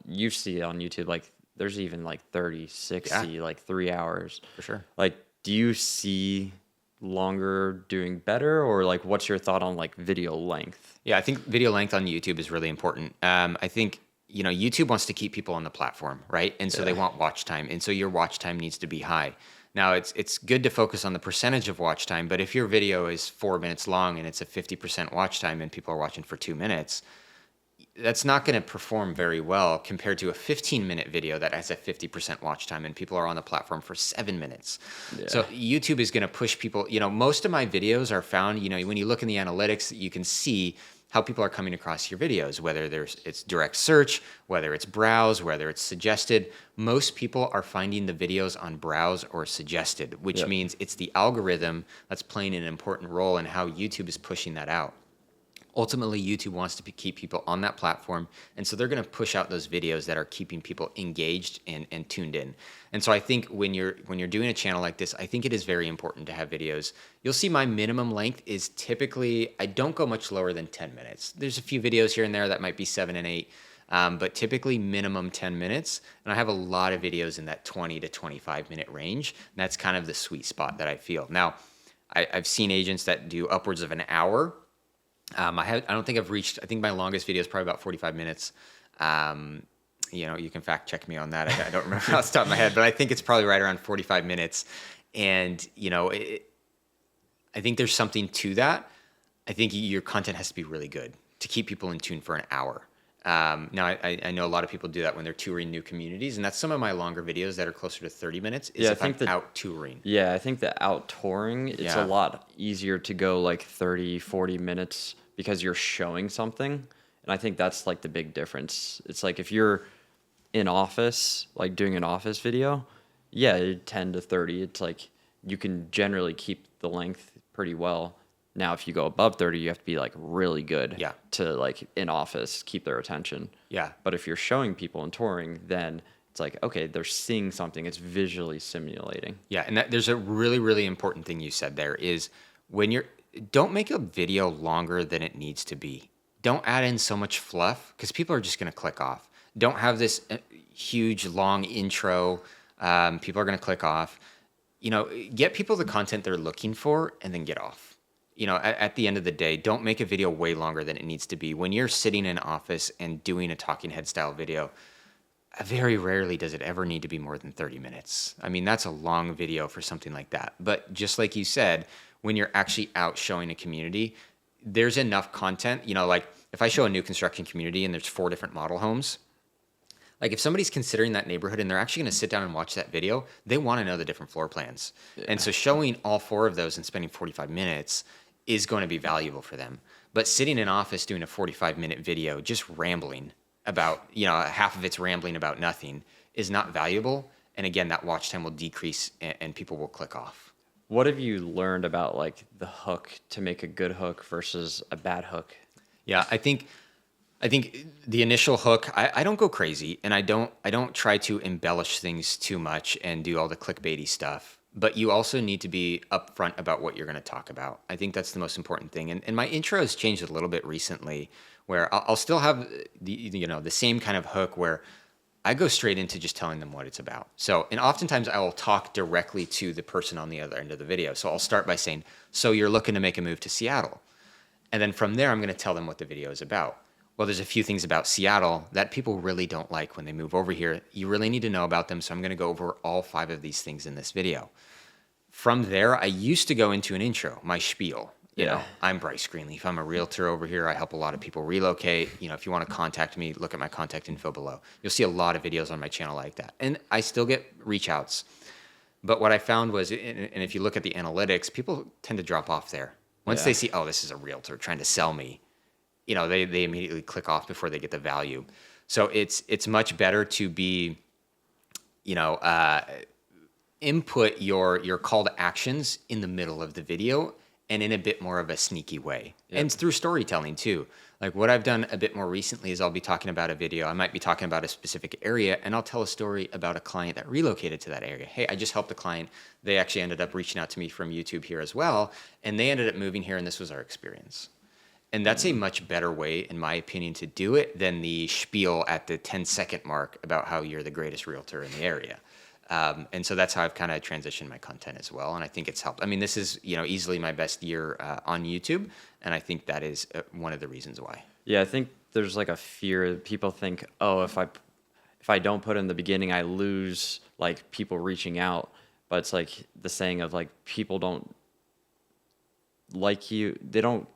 you see it on YouTube, like there's even like 30, 60, like 3 hours. For sure. Like, do you see longer doing better, or like what's your thought on like video length? Yeah, I think video length on YouTube is really important. I think YouTube wants to keep people on the platform, right? And so they want watch time, and so your watch time needs to be high. Now, it's good to focus on the percentage of watch time, but if your video is 4 minutes long and it's a 50% watch time and people are watching for 2 minutes, that's not going to perform very well compared to a 15-minute video that has a 50% watch time and people are on the platform for 7 minutes. Yeah. So YouTube is going to push people. Most of my videos are found, when you look in the analytics, you can see how people are coming across your videos, whether it's direct search, whether it's browse, whether it's suggested. Most people are finding the videos on browse or suggested, which means it's the algorithm that's playing an important role in how YouTube is pushing that out. Ultimately, YouTube wants to keep people on that platform, and so they're going to push out those videos that are keeping people engaged and tuned in. And so I think when you're doing a channel like this, I think it is very important to have videos. You'll see my minimum length is typically, I don't go much lower than 10 minutes. There's a few videos here and there that might be 7 and 8, but typically minimum 10 minutes. And I have a lot of videos in that 20 to 25-minute range, and that's kind of the sweet spot that I feel. Now, I've seen agents that do upwards of an hour. I don't think I've reached, I think my longest video is probably about 45 minutes. You can fact check me on that. I don't remember off the top of my head, but I think it's probably right around 45 minutes. And, I think there's something to that. I think your content has to be really good to keep people in tune for an hour. Now, I know a lot of people do that when they're touring new communities, and that's some of my longer videos that are closer to 30 minutes is if I'm out touring. Yeah, I think that out touring, it's a lot easier to go like 30, 40 minutes because you're showing something. And I think that's like the big difference. It's like if you're in office, like doing an office video, 10 to 30, it's like you can generally keep the length pretty well. Now, if you go above 30, you have to be like really good to like in office, keep their attention. Yeah. But if you're showing people and touring, then it's like, okay, they're seeing something. It's visually simulating. Yeah. And there's a really, really important thing you said there is don't make a video longer than it needs to be. Don't add in so much fluff because people are just going to click off. Don't have this huge, long intro. People are going to click off. Get people the content they're looking for and then get off. At the end of the day, don't make a video way longer than it needs to be. When you're sitting in office and doing a talking head style video, very rarely does it ever need to be more than 30 minutes. I mean, that's a long video for something like that. But just like you said, when you're actually out showing a community, there's enough content. Like if I show a new construction community and there's 4 different model homes, like if somebody's considering that neighborhood and they're actually going to sit down and watch that video, they want to know the different floor plans. Yeah. And so showing all 4 of those and spending 45 minutes is going to be valuable for them. But sitting in office doing a 45-minute video, just rambling about, half of it's rambling about nothing is not valuable. And again, that watch time will decrease and people will click off. What have you learned about like the hook to make a good hook versus a bad hook? Yeah, I think the initial hook, I don't go crazy, and I don't try to embellish things too much and do all the clickbaity stuff. But you also need to be upfront about what you're going to talk about. I think that's the most important thing. And my intro has changed a little bit recently, where I'll still have the same kind of hook where I go straight into just telling them what it's about. So, and oftentimes I will talk directly to the person on the other end of the video. So I'll start by saying, "So you're looking to make a move to Seattle," and then from there I'm going to tell them what the video is about. Well, there's a few things about Seattle that people really don't like when they move over here. You really need to know about them. So I'm going to go over all 5 of these things in this video. From there, I used to go into an intro, my spiel. I'm Bryce Greenleaf. I'm a realtor over here. I help a lot of people relocate. If you want to contact me, look at my contact info below. You'll see a lot of videos on my channel like that. And I still get reach outs. But what I found was, and if you look at the analytics, people tend to drop off there. Once they see, oh, this is a realtor trying to sell me, they immediately click off before they get the value. So it's much better to be, input your call to actions in the middle of the video and in a bit more of a sneaky way. Yep. And through storytelling too. Like what I've done a bit more recently is I'll be talking about a video. I might be talking about a specific area, and I'll tell a story about a client that relocated to that area. Hey, I just helped a client. They actually ended up reaching out to me from YouTube here as well, and they ended up moving here, and this was our experience. And that's a much better way, in my opinion, to do it than the spiel at the 10-second mark about how you're the greatest realtor in the area. And so that's how I've kind of transitioned my content as well. And I think it's helped. I mean, this is, easily my best year on YouTube. And I think that is one of the reasons why. Yeah, I think there's like a fear. People think, oh, if I don't put in the beginning, I lose like people reaching out. But it's like the saying of like, people don't like you. They don't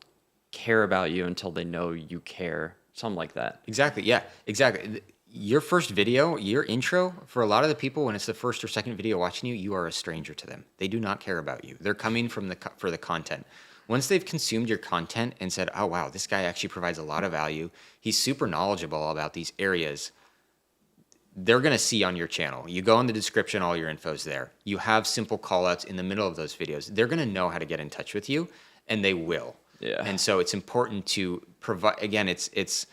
care about you until they know you care. Something like that. Exactly. Yeah, exactly. Your first video, your intro, for a lot of the people, when it's the first or second video watching you, you are a stranger to them. They do not care about you. They're coming for the content. Once they've consumed your content and said, oh, wow, this guy actually provides a lot of value, he's super knowledgeable about these areas, they're going to see on your channel. You go in the description, all your info's there. You have simple callouts in the middle of those videos. They're going to know how to get in touch with you, and they will. Yeah. And so it's important to provide, again, it's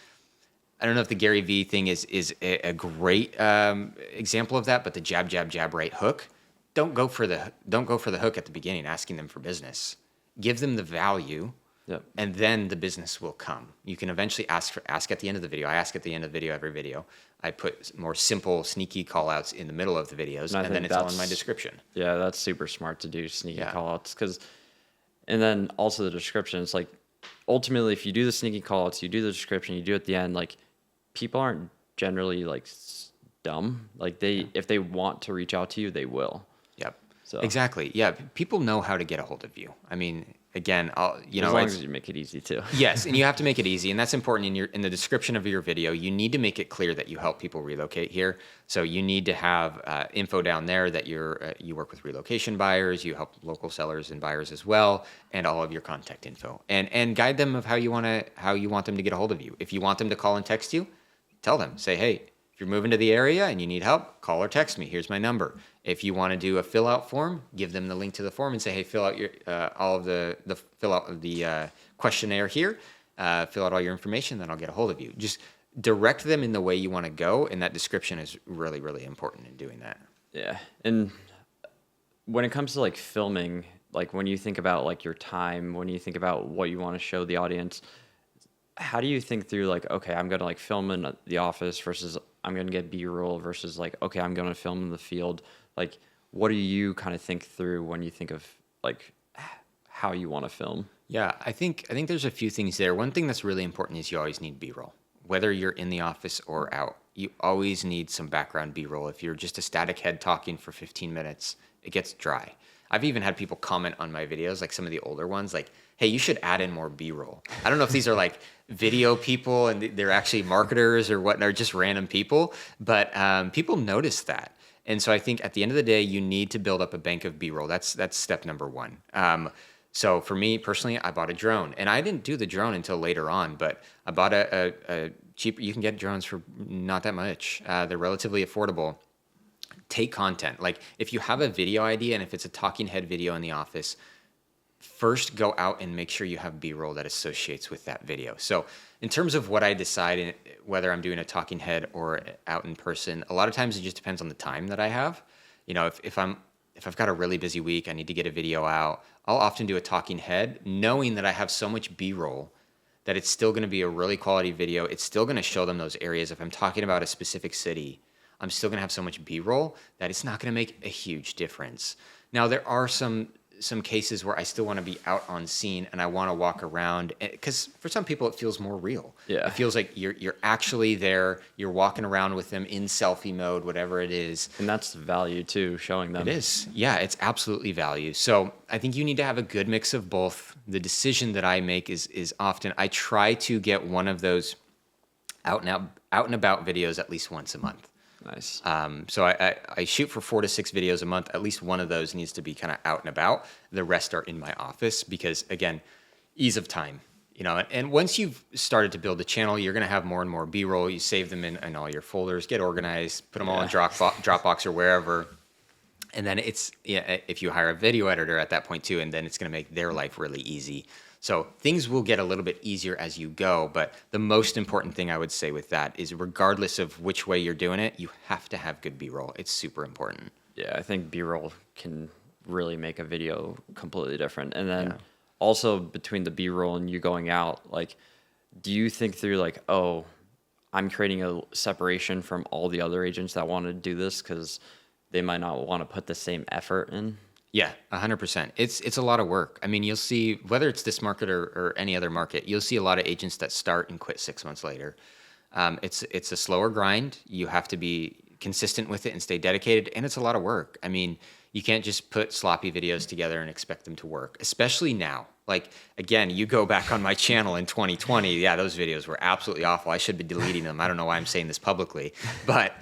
I don't know if the Gary Vee thing is a great example of that, but the jab, jab, jab, right hook. Don't go for the hook at the beginning, asking them for business. Give them the value, and then the business will come. You can eventually ask at the end of the video. I ask at the end of the video every video. I put more simple, sneaky call outs in the middle of the videos, and then it's all in my description. Yeah, that's super smart to do, sneaky call outs. And then also the description. It's like, ultimately, if you do the sneaky call outs, you do the description, you do it at the end, like, people aren't generally like dumb. Like if they want to reach out to you, they will. Yep. So exactly. Yeah. People know how to get a hold of you. I mean, again, as long as you make it easy too. Yes, and you have to make it easy, and that's important in the description of your video. You need to make it clear that you help people relocate here. So you need to have info down there that you work with relocation buyers, you help local sellers and buyers as well, and all of your contact info, and guide them of how you want them to get a hold of you. If you want them to call and text you, tell them, say, hey, if you're moving to the area and you need help, call or text me. Here's my number. If you want to do a fill out form, give them the link to the form and say, hey, fill out your fill out the questionnaire here, fill out all your information, then I'll get a hold of you. Just direct them in the way you want to go, and that description is really, really important in doing that. Yeah, and when it comes to like filming, like when you think about like your time, when you think about what you want to show the audience, how do you think through like, okay, I'm gonna like film in the office versus I'm gonna get B-roll versus like, okay, I'm gonna film in the field? Like, what do you kind of think through when you think of like how you want to film? Yeah, I think there's a few things there. One thing that's really important is you always need B-roll. Whether you're in the office or out, you always need some background B-roll. If you're just a static head talking for 15 minutes, it gets dry. I've even had people comment on my videos, like some of the older ones, like, hey, you should add in more B-roll. I don't know if these are like video people and they're actually marketers or what, or just random people, but people notice that. And so I think at the end of the day, you need to build up a bank of B-roll. That's step number one. So for me personally, I bought a drone, and I didn't do the drone until later on, but I bought a cheap, you can get drones for not that much. They're relatively affordable. take content. Like if you have a video idea and if it's a talking head video in the office, first go out and make sure you have B-roll that associates with that video. So in terms of what I decide whether I'm doing a talking head or out in person, a lot of times it just depends on the time that I have. You know, if I've got a really busy week, I need to get a video out, I'll often do a talking head knowing that I have so much B-roll that it's still going to be a really quality video. It's still going to show them those areas. If I'm talking about a specific city, I'm still going to have so much B-roll that it's not going to make a huge difference. Now, there are some cases where I still want to be out on scene and I want to walk around, because for some people it feels more real. Yeah. It feels like you're actually there. You're walking around with them in selfie mode, whatever it is. And that's value too, showing them. It is. Yeah, it's absolutely value. So I think you need to have a good mix of both. The decision that I make is often I try to get one of those out and about videos at least once a month. Nice. So I shoot for 4 to 6 videos a month. At least one of those needs to be kind of out and about. The rest are in my office because, again, ease of time. You know, and once you've started to build a channel, you're going to have more and more B-roll. You save them in all your folders, get organized, put them all in Dropbox or wherever. And then if you hire a video editor at that point too, and then it's going to make their life really easy. So things will get a little bit easier as you go, but the most important thing I would say with that is regardless of which way you're doing it, you have to have good B-roll. It's super important. Yeah, I think B-roll can really make a video completely different. And then also between the B-roll and you going out, like, do you think through like, oh, I'm creating a separation from all the other agents that want to do this because they might not want to put the same effort in? Yeah, 100%. It's a lot of work. I mean, you'll see, whether it's this market or any other market, you'll see a lot of agents that start and quit 6 months later. It's a slower grind. You have to be consistent with it and stay dedicated, and it's a lot of work. I mean, you can't just put sloppy videos together and expect them to work, especially now. Like, again, you go back on my channel in 2020, yeah, those videos were absolutely awful. I should be deleting them. I don't know why I'm saying this publicly, but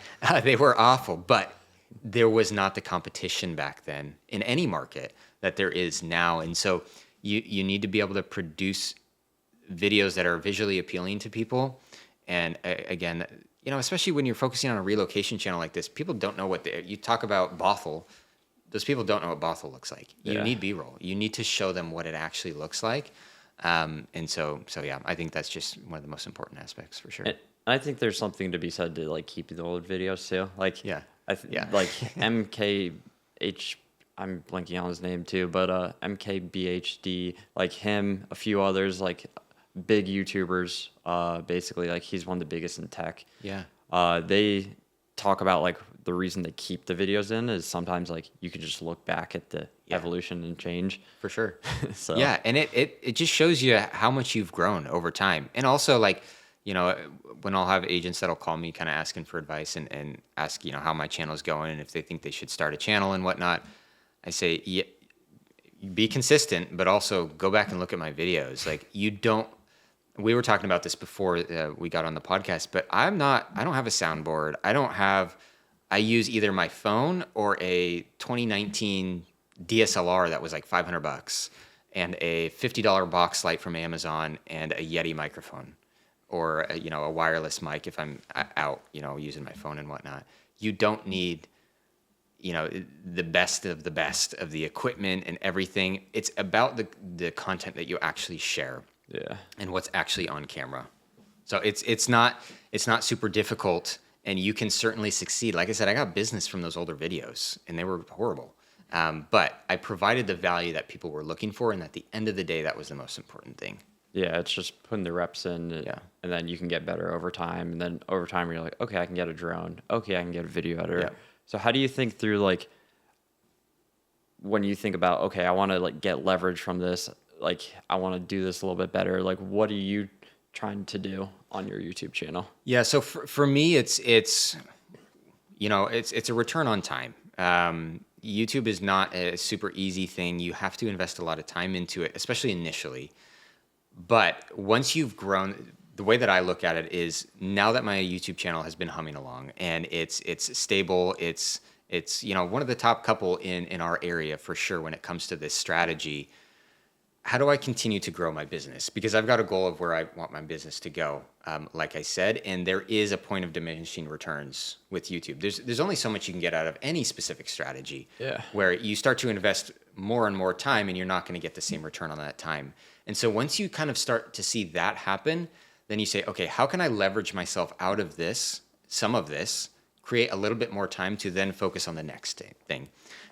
they were awful. But there was not the competition back then in any market that there is now. And so you need to be able to produce videos that are visually appealing to people. And again, you know, especially when you're focusing on a relocation channel like this, people don't know you talk about Bothell. Those people don't know what Bothell looks like. You need B-roll. You need to show them what it actually looks like. And so yeah, I think that's just one of the most important aspects for sure. And I think there's something to be said to like keep the old videos too. Like, like MKH, I'm blanking on his name too, but MKBHD, like him, a few others, like big YouTubers, basically, like he's one of the biggest in tech. Yeah. They talk about like the reason they keep the videos in is sometimes like you can just look back at the evolution and change. For sure. So yeah, and it just shows you how much you've grown over time. And also, like, you know, when I'll have agents that'll call me kind of asking for advice and ask, you know, how my channel's going and if they think they should start a channel and whatnot, I say, yeah, be consistent, but also go back and look at my videos. Like, we were talking about this before we got on the podcast, but I don't have a soundboard. I use either my phone or a 2019 DSLR that was like $500 and a $50 box light from Amazon and a Yeti microphone. Or a wireless mic if I'm out, using my phone and whatnot. You don't need, the best of the equipment and everything. It's about the content that you actually share. Yeah. And what's actually on camera. So it's not super difficult, and you can certainly succeed. Like I said, I got business from those older videos, and they were horrible. But I provided the value that people were looking for, and at the end of the day, that was the most important thing. Yeah, it's just putting the reps in, and then you can get better over time. And then over time, you're like, okay, I can get a drone. Okay, I can get a video editor. Yeah. So how do you think through, like, when you think about, okay, I want to, like, get leverage from this, like, I want to do this a little bit better. Like, what are you trying to do on your YouTube channel? Yeah, so for me, it's a return on time. YouTube is not a super easy thing. You have to invest a lot of time into it, especially initially. But once you've grown, the way that I look at it is now that my YouTube channel has been humming along and it's stable, it's one of the top couple in our area for sure when it comes to this strategy. how do I continue to grow my business? Because I've got a goal of where I want my business to go, like I said, and there is a point of diminishing returns with YouTube. There's only so much you can get out of any specific strategy. Yeah. Where you start to invest more and more time, and you're not going to get the same return on that time. And so once you kind of start to see that happen, then you say, okay, how can I leverage myself out of this, some of this, create a little bit more time to then focus on the next thing.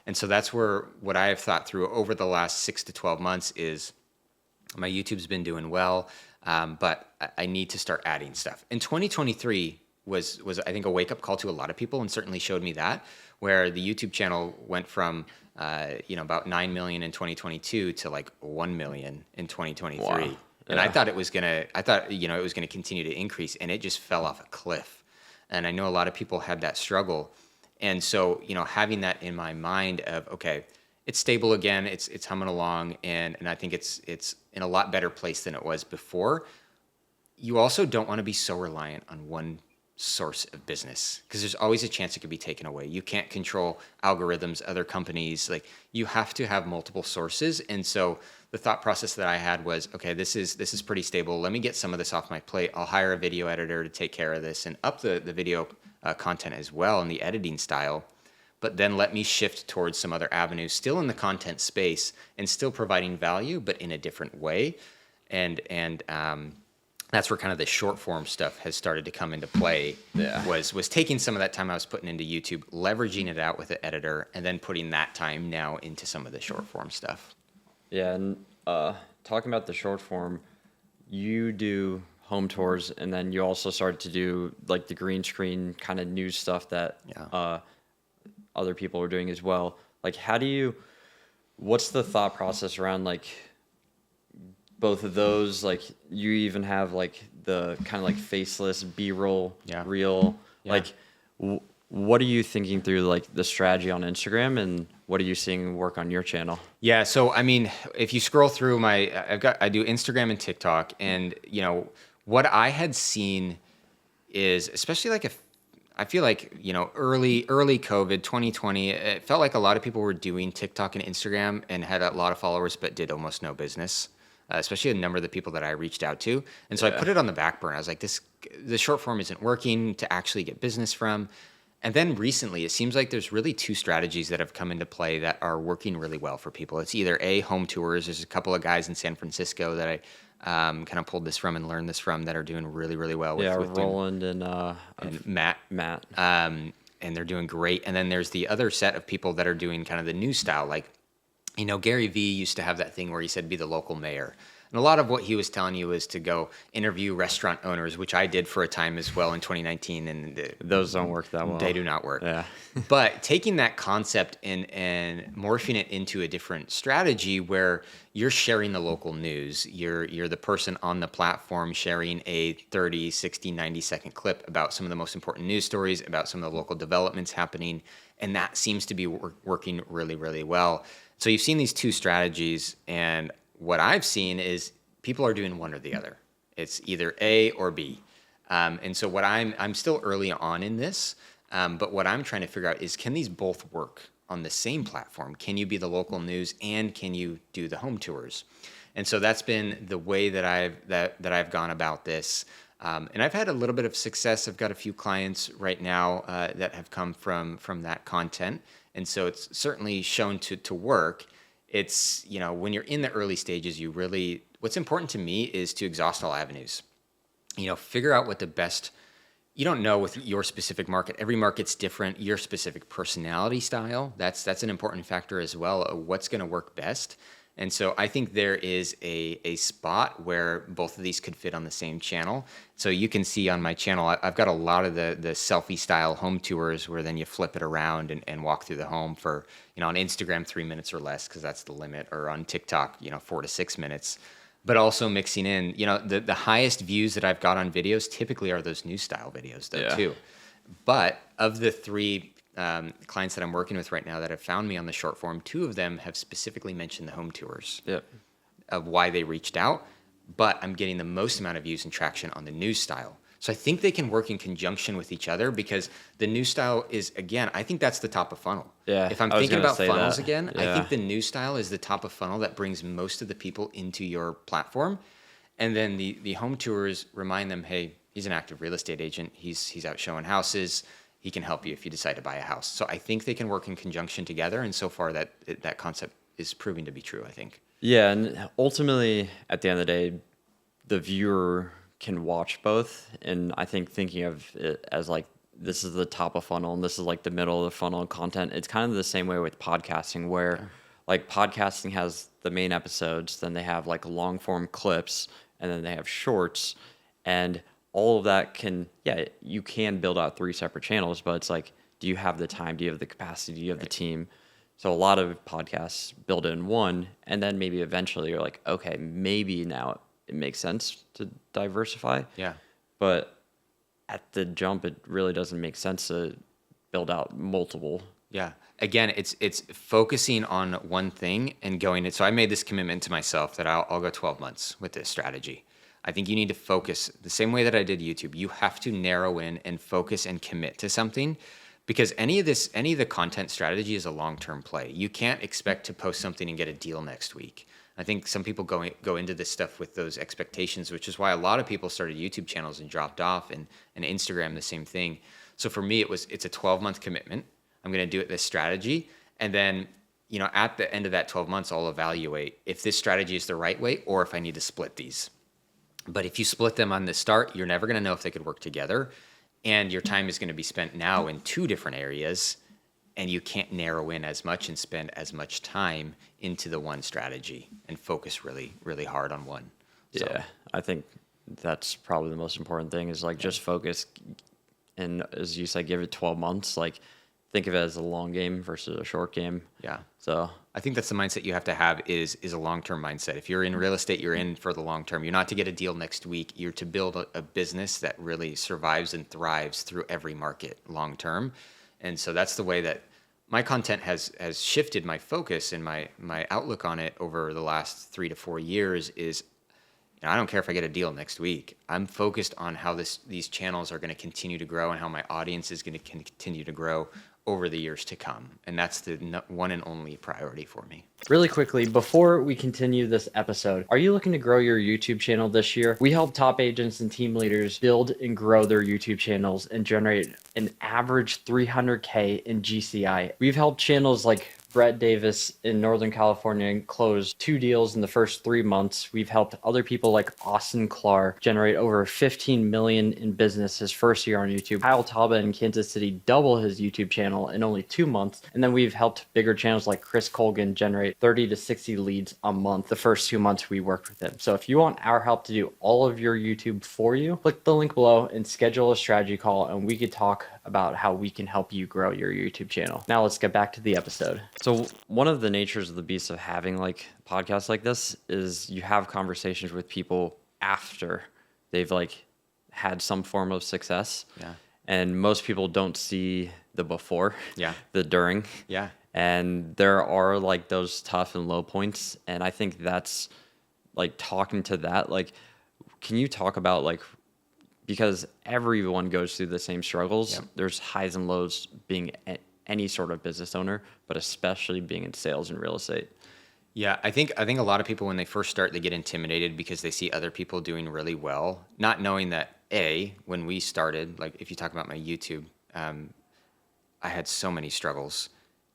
And so that's where what I have thought through over the last 6 to 12 months is my YouTube's been doing well, but I need to start adding stuff. And 2023 was I think a wake up call to a lot of people, and certainly showed me that, where the YouTube channel went from about 9 million in 2022 to like 1 million in 2023. Wow. And I thought it was gonna continue to increase, and it just fell off a cliff. And I know a lot of people had that struggle. And so, having that in my mind of, okay, it's stable again, it's humming along, and I think it's in a lot better place than it was before. You also don't want to be so reliant on one source of business, because there's always a chance it could be taken away. You can't control algorithms, other companies. Like, you have to have multiple sources. And so the thought process that I had was, okay, this is pretty stable. Let me get some of this off my plate. I'll hire a video editor to take care of this and up the video content as well, and the editing style. But then let me shift towards some other avenues, still in the content space and still providing value, but in a different way. And that's where kind of the short form stuff has started to come into play. Yeah. Was taking some of that time I was putting into YouTube, leveraging it out with an editor, and then putting that time now into some of the short form stuff. Yeah, and talking about the short form, you do home tours, and then you also started to do like the green screen kind of news stuff that other people are doing as well. Like, what's the thought process around like both of those? Like, you even have like the kind of like faceless B-roll, reel. Yeah. Like, what are you thinking through like the strategy on Instagram, and what are you seeing work on your channel? Yeah, so I mean, if you scroll through I do Instagram and TikTok, and what I had seen is, especially like I feel like, early COVID 2020, it felt like a lot of people were doing TikTok and Instagram and had a lot of followers, but did almost no business, especially a number of the people that I reached out to. And so I put it on the back burner. I was like, the short form isn't working to actually get business from. And then recently, it seems like there's really two strategies that have come into play that are working really well for people. It's either home tours. There's a couple of guys in San Francisco that I kind of pulled this from and learned this from that are doing really, really well. With Roland and Matt. And they're doing great. And then there's the other set of people that are doing kind of the new style. Like, Gary Vee used to have that thing where he said, be the local mayor. And a lot of what he was telling you was to go interview restaurant owners, which I did for a time as well in 2019. And those don't work that well. They do not work. Yeah. But taking that concept and morphing it into a different strategy where you're sharing the local news, you're the person on the platform sharing a 30, 60, 90-second clip about some of the most important news stories, about some of the local developments happening. And that seems to be working really, really well. So you've seen these two strategies, and what I've seen is people are doing one or the other. It's either A or B. And so what I'm still early on in this, but what I'm trying to figure out is, can these both work on the same platform? Can you be the local news and can you do the home tours? And so that's been the way that I've gone about this. And I've had a little bit of success. I've got a few clients right now that have come from that content. And so it's certainly shown to work. It's, when you're in the early stages, what's important to me is to exhaust all avenues. Figure out what the best, you don't know with your specific market. Every market's different. Your specific personality style, that's an important factor as well, of what's going to work best. And so I think there is a spot where both of these could fit on the same channel. So you can see on my channel, I've got a lot of the selfie style home tours where then you flip it around and walk through the home for, on Instagram, 3 minutes or less, because that's the limit, or on TikTok, 4 to 6 minutes. But also mixing in, the highest views that I've got on videos typically are those news style videos though, too. But of the three clients that I'm working with right now that have found me on the short form, 2 of them have specifically mentioned the home tours of why they reached out, but I'm getting the most amount of views and traction on the news style. So I think they can work in conjunction with each other, because the new style is, again, I think that's the top of funnel. Yeah, If I'm I was thinking gonna about say funnels that. again, I Yeah. think the new style is the top of funnel that brings most of the people into your platform. And then the home tours remind them, hey, he's an active real estate agent. He's out showing houses. He can help you if you decide to buy a house. So I think they can work in conjunction together. And so far that concept is proving to be true, I think. Yeah, and ultimately, at the end of the day, the viewer can watch both. And I think thinking of it as like this is the top of funnel and this is like the middle of the funnel content, it's kind of the same way with podcasting, where like podcasting has the main episodes, then they have like long form clips, and then they have shorts. And all of that can, yeah, you can build out 3 separate channels, but it's like, do you have the time? Do you have the capacity? Do you have the team? So a lot of podcasts build it in one, and then maybe eventually you're like, okay, maybe now it makes sense to diversify. Yeah. But at the jump, it really doesn't make sense to build out multiple. Yeah. Again, it's focusing on one thing and going it. So I made this commitment to myself that I'll go 12 months with this strategy. I think you need to focus the same way that I did YouTube. You have to narrow in and focus and commit to something, because any of the content strategy is a long-term play. You can't expect to post something and get a deal next week. I think some people go into this stuff with those expectations, which is why a lot of people started YouTube channels and dropped off, and Instagram the same thing. So for me, it's a 12-month commitment. I'm going to do it this strategy, and then at the end of that 12 months, I'll evaluate if this strategy is the right way or if I need to split these. But if you split them on the start, you're never going to know if they could work together, and your time is going to be spent now in 2 different areas, and you can't narrow in as much and spend as much time into the one strategy and focus really, really hard on one. So, Yeah, I think that's probably the most important thing is like just focus. And as you said, give it 12 months. Like think of it as a long game versus a short game. yeah. So I think that's the mindset you have to have is a long-term mindset. If you're in real estate, you're in for the long term. You're not to get a deal next week. You're to build a business that really survives and thrives through every market long term. And so that's the way that my content has shifted my focus and my outlook on it over the last 3 to 4 years is, I don't care if I get a deal next week. I'm focused on how these channels are going to continue to grow and how my audience is going to continue to grow over the years to come. And that's the one and only priority for me. Really quickly, before we continue this episode, are you looking to grow your YouTube channel this year? We help top agents and team leaders build and grow their YouTube channels and generate an average 300K in GCI. We've helped channels like Brett Davis in Northern California close 2 deals in the first 3 months. We've helped other people like Austin Clark generate over 15 million in business his first year on YouTube. Kyle Taba in Kansas City double his YouTube channel in only 2 months. And then we've helped bigger channels like Chris Colgan generate 30 to 60 leads a month the first 2 months we worked with him. So if you want our help to do all of your YouTube for you, click the link below and schedule a strategy call, and we could talk about how we can help you grow your YouTube channel. Now let's get back to the episode. So one of the natures of the beast of having like podcasts like this is you have conversations with people after they've like had some form of success. Yeah. And most people don't see the before, Yeah. the during. Yeah. And there are like those tough and low points. And I think that's like talking to that, like, can you talk about like, because everyone goes through the same struggles. Yep. There's highs and lows being any sort of business owner, but especially being in sales and real estate. Yeah, I think a lot of people when they first start, they get intimidated because they see other people doing really well, not knowing that when we started, like if you talk about my YouTube, I had so many struggles,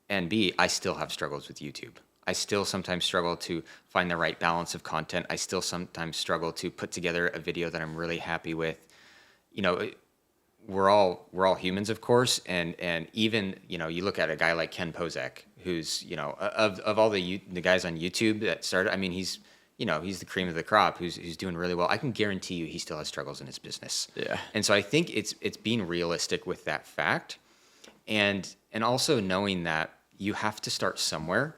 and B, I still have struggles with YouTube. I still sometimes struggle to find the right balance of content. I still sometimes struggle to put together a video that I'm really happy with. We're all humans, of course, and even you look at a guy like Ken Pozek, who's of all the guys on YouTube that started. I mean, he's the cream of the crop, who's doing really well. I can guarantee you, he still has struggles in his business. Yeah. And so I think it's being realistic with that fact, and also knowing that you have to start somewhere,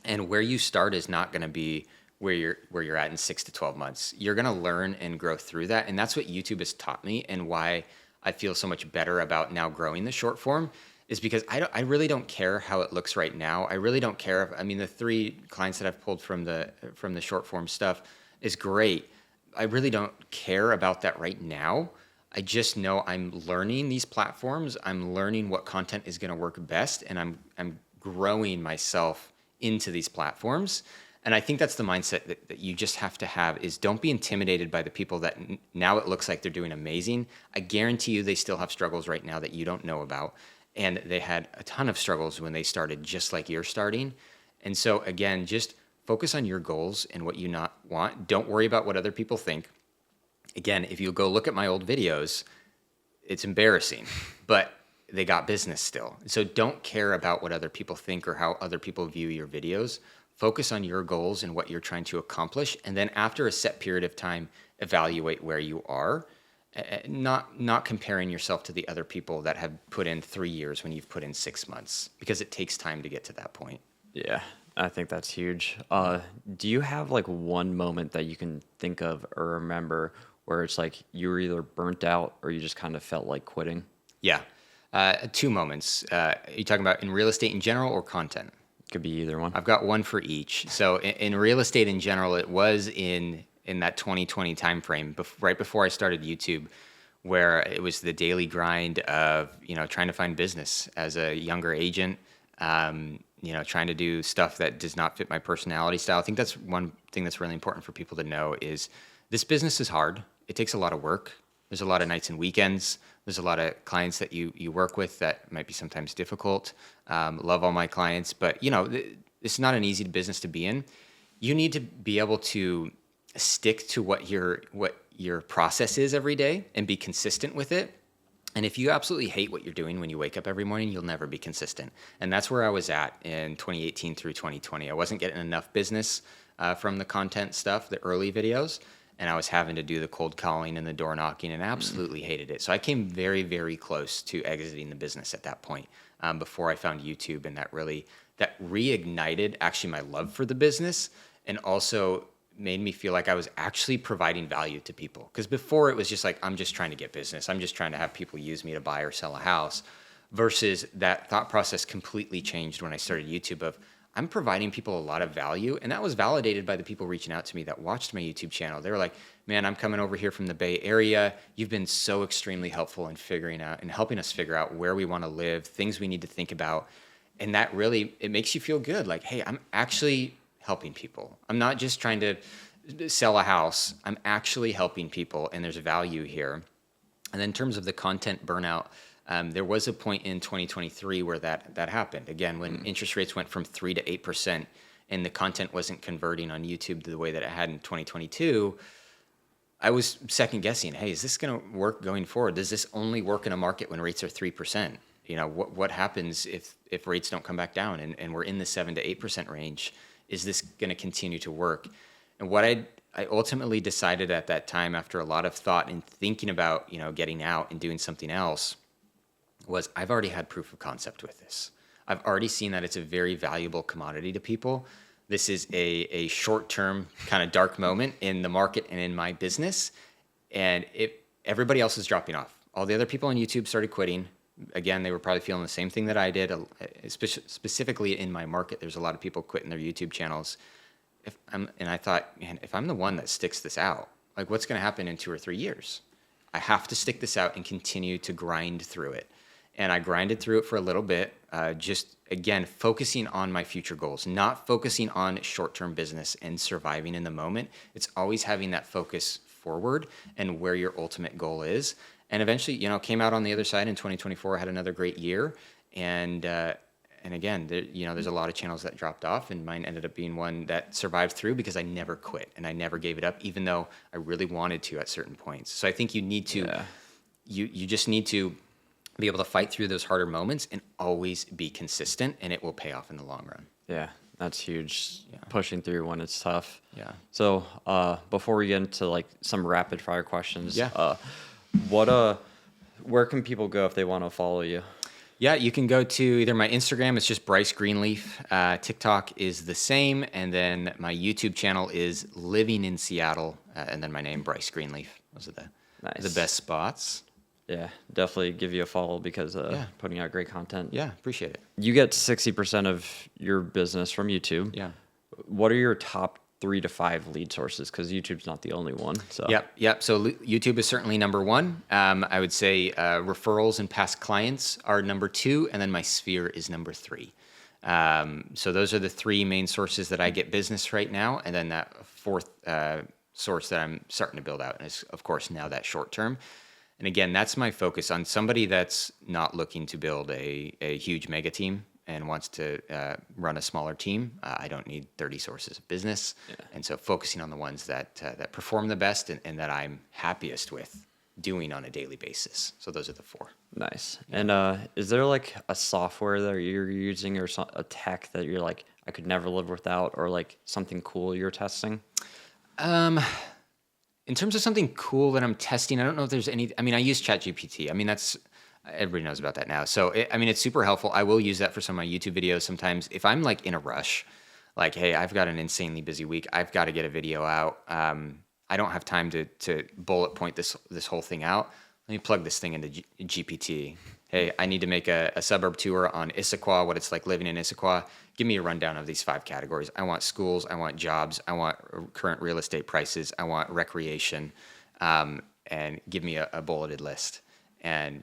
and where you start is not going to be where you're at in 6 to 12 months. You're going to learn and grow through that, and that's what YouTube has taught me, and why I feel so much better about now growing the short form is because I really don't care how it looks right now. I really don't care the 3 clients that I've pulled from the short form stuff is great. I really don't care about that right now. I just know I'm learning these platforms. I'm learning what content is going to work best, and I'm growing myself into these platforms. And I think that's the mindset that you just have to have is don't be intimidated by the people that now it looks like they're doing amazing. I guarantee you they still have struggles right now that you don't know about. And they had a ton of struggles when they started, just like you're starting. And so again, just focus on your goals and what you not want. Don't worry about what other people think. Again, if you go look at my old videos, it's embarrassing, but they got business still. So don't care about what other people think or how other people view your videos. Focus on your goals and what you're trying to accomplish. And then after a set period of time, evaluate where you are, not comparing yourself to the other people that have put in 3 years when you've put in 6 months, because it takes time to get to that point. Yeah, I think that's huge. Do you have like one moment that you can think of or remember where it's like you were either burnt out or you just kind of felt like quitting? Yeah. 2 moments. Are you talking about in real estate in general or content? Could be either one. I've got one for each. So in real estate in general, it was in that 2020 timeframe, right before I started YouTube, where it was the daily grind of, trying to find business as a younger agent, trying to do stuff that does not fit my personality style. I think that's one thing that's really important for people to know is this business is hard. It takes a lot of work. There's a lot of nights and weekends. There's a lot of clients that you work with that might be sometimes difficult. Love all my clients, but it's not an easy business to be in. You need to be able to stick to what your process is every day and be consistent with it. And if you absolutely hate what you're doing when you wake up every morning, you'll never be consistent. And that's where I was at in 2018 through 2020. I wasn't getting enough business from the content stuff, the early videos. And I was having to do the cold calling and the door knocking and absolutely hated it. So I came very, very close to exiting the business at that point before I found YouTube. And that reignited actually my love for the business and also made me feel like I was actually providing value to people. Because before it was just like, I'm just trying to get business. I'm just trying to have people use me to buy or sell a house versus that thought process completely changed when I started YouTube of, I'm providing people a lot of value. And that was validated by the people reaching out to me that watched my YouTube channel. They were like, man, I'm coming over here from the Bay Area. You've been so extremely helpful in figuring out and helping us figure out where we want to live, things we need to think about. And that really, it makes you feel good. Like, hey, I'm actually helping people. I'm not just trying to sell a house. I'm actually helping people and there's value here. And then in terms of the content burnout, there was a point in 2023 where that happened. Again, when interest rates went from 3 to 8% and the content wasn't converting on YouTube the way that it had in 2022, I was second guessing, hey, is this going to work going forward? Does this only work in a market when rates are 3%? What happens if rates don't come back down and we're in the 7 to 8% range? Is this going to continue to work? And what I ultimately decided at that time after a lot of thought and thinking about, getting out and doing something else was I've already had proof of concept with this. I've already seen that it's a very valuable commodity to people. This is a short-term kind of dark moment in the market and in my business. And everybody else is dropping off. All the other people on YouTube started quitting. Again, they were probably feeling the same thing that I did. Specifically in my market, there's a lot of people quitting their YouTube channels. And I thought, man, if I'm the one that sticks this out, like what's going to happen in 2 or 3 years? I have to stick this out and continue to grind through it. And I grinded through it for a little bit, just, again, focusing on my future goals, not focusing on short-term business and surviving in the moment. It's always having that focus forward and where your ultimate goal is. And eventually, came out on the other side in 2024, had another great year. And again, there's a lot of channels that dropped off, and mine ended up being one that survived through because I never quit and I never gave it up, even though I really wanted to at certain points. So I think you need to, you just need to be able to fight through those harder moments and always be consistent, and it will pay off in the long run. Yeah, that's huge. Yeah. Pushing through when it's tough. Yeah. So before we get into like some rapid fire questions, where can people go if they want to follow you? Yeah, you can go to either my Instagram, it's just Bryce Greenleaf. TikTok is the same, and then my YouTube channel is Living in Seattle, and then my name, Bryce Greenleaf. Those are the best spots. Yeah, definitely give you a follow because putting out great content. Yeah, appreciate it. You get 60% of your business from YouTube. Yeah. What are your top 3 to 5 lead sources? Because YouTube's not the only one. So Yep. So YouTube is certainly number one. I would say referrals and past clients are number two, and then my sphere is number three. So those are the three main sources that I get business right now, and then that fourth source that I'm starting to build out is, of course, now that short term. And again, that's my focus on somebody that's not looking to build a huge mega team and wants to run a smaller team. I don't need 30 sources of business. Yeah. And so focusing on the ones that perform the best and that I'm happiest with doing on a daily basis. So those are the four. Nice. And is there like a software that you're using or a tech that you're like, I could never live without, or like something cool you're testing? In terms of something cool that I'm testing, I don't know if there's any. I mean, I use ChatGPT. I mean, everybody knows about that now. So, it's super helpful. I will use that for some of my YouTube videos sometimes. If I'm like in a rush, like, hey, I've got an insanely busy week, I've got to get a video out. I don't have time to bullet point this whole thing out. Let me plug this thing into GPT. Hey, I need to make a suburb tour on Issaquah, what it's like living in Issaquah. Give me a rundown of these 5 categories. I want schools, I want jobs, I want current real estate prices, I want recreation, and give me a bulleted list. And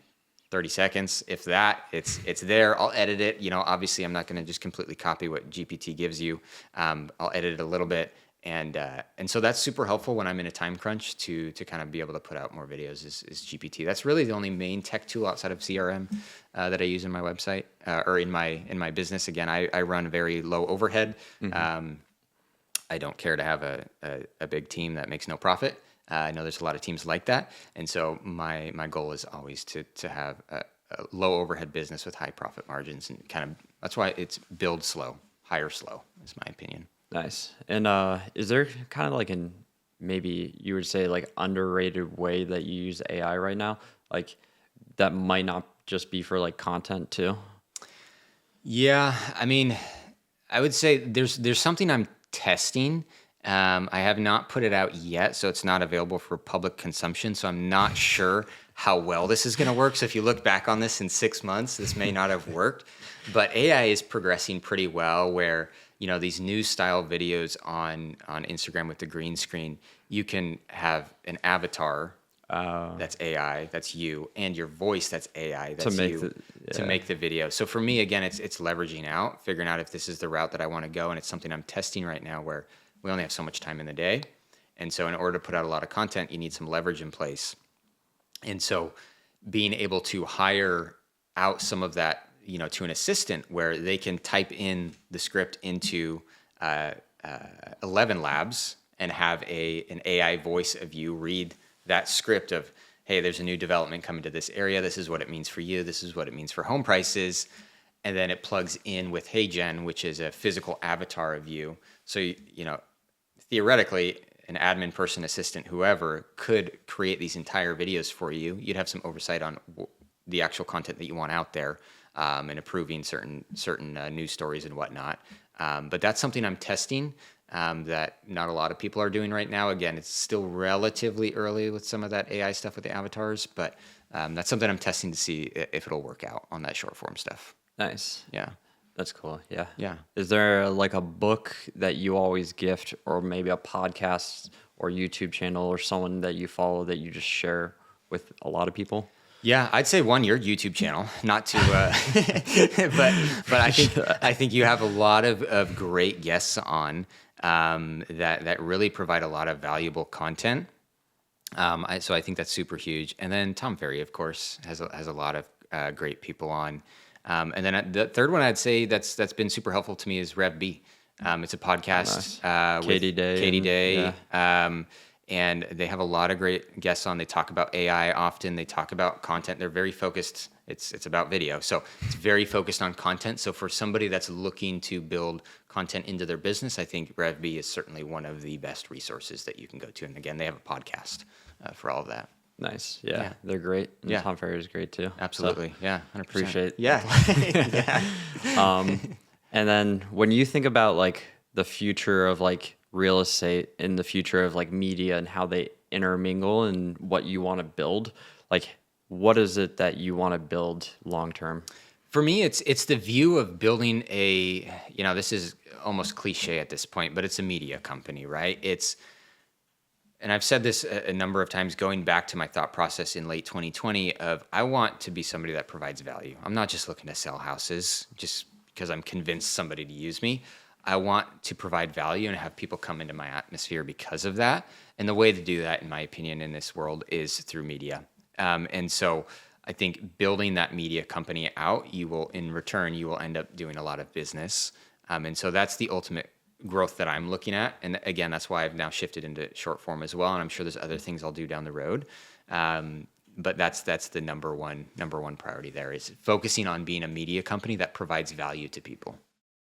30 seconds, if that, it's there. I'll edit it. Obviously, I'm not going to just completely copy what GPT gives you. I'll edit it a little bit. And so that's super helpful when I'm in a time crunch to kind of be able to put out more videos is GPT. That's really the only main tech tool outside of CRM that I use in my website or in my business. Again, I run very low overhead. Mm-hmm. I don't care to have a big team that makes no profit. I know there's a lot of teams like that. And so my goal is always to have a low overhead business with high profit margins, and kind of that's why it's build slow, hire slow is my opinion. Nice. And is there kind of like maybe you would say like underrated way that you use AI right now? Like that might not just be for like content too? Yeah. I mean, I would say there's something I'm testing. I have not put it out yet, so it's not available for public consumption. So I'm not sure how well this is going to work. So if you look back on this in 6 months, this may not have worked. But AI is progressing pretty well where, these news style videos on Instagram with the green screen, you can have an avatar that's AI, that's you, and your voice that's AI, that's to make the video. So for me, again, it's leveraging out, figuring out if this is the route that I want to go. And it's something I'm testing right now where we only have so much time in the day. And so in order to put out a lot of content, you need some leverage in place. And so being able to hire out some of that, to an assistant where they can type in the script into 11 Labs and have an AI voice of you read that script of, hey, there's a new development coming to this area. This is what it means for you. This is what it means for home prices. And then it plugs in with Hey Jen, which is a physical avatar of you. So, theoretically, an admin person, assistant, whoever could create these entire videos for you. You'd have some oversight on the actual content that you want out there, and approving certain news stories and whatnot. But that's something I'm testing that not a lot of people are doing right now. Again, it's still relatively early with some of that AI stuff with the avatars, but that's something I'm testing to see if it'll work out on that short form stuff. Nice. Yeah. That's cool. Yeah. Yeah. Is there like a book that you always gift, or maybe a podcast or YouTube channel or someone that you follow that you just share with a lot of people? Yeah, I'd say your YouTube channel, not to, but I think you have a lot of great guests on that really provide a lot of valuable content. So I think that's super huge. And then Tom Ferry, of course, has a lot of great people on. And then the third one I'd say that's been super helpful to me is Rev B. It's a podcast with Katie Day. Yeah. And they have a lot of great guests on. They talk about AI often. They talk about content. They're very focused. It's about video. So it's very focused on content. So for somebody that's looking to build content into their business, I think Rev B is certainly one of the best resources that you can go to. And again, they have a podcast for all of that. Nice. Yeah. They're great. And yeah. Tom Ferry is great too. Absolutely. So, yeah. 100%. Appreciate it. Yeah. Yeah. And then when you think about like the future of like real estate and the future of like media and how they intermingle and what you want to build, like what is it that you want to build long term? For me, it's the view of building a, this is almost cliche at this point, but it's a media company, right? And I've said this a number of times, going back to my thought process in late 2020 of I want to be somebody that provides value. I'm not just looking to sell houses just because I'm convinced somebody to use me. I want to provide value and have people come into my atmosphere because of that. And the way to do that, in my opinion, in this world is through media. And so I think building that media company out, you will end up doing a lot of business. And so that's the ultimate growth that I'm looking at. And again, that's why I've now shifted into short form as well. And I'm sure there's other things I'll do down the road. But that's the number one priority there, is focusing on being a media company that provides value to people.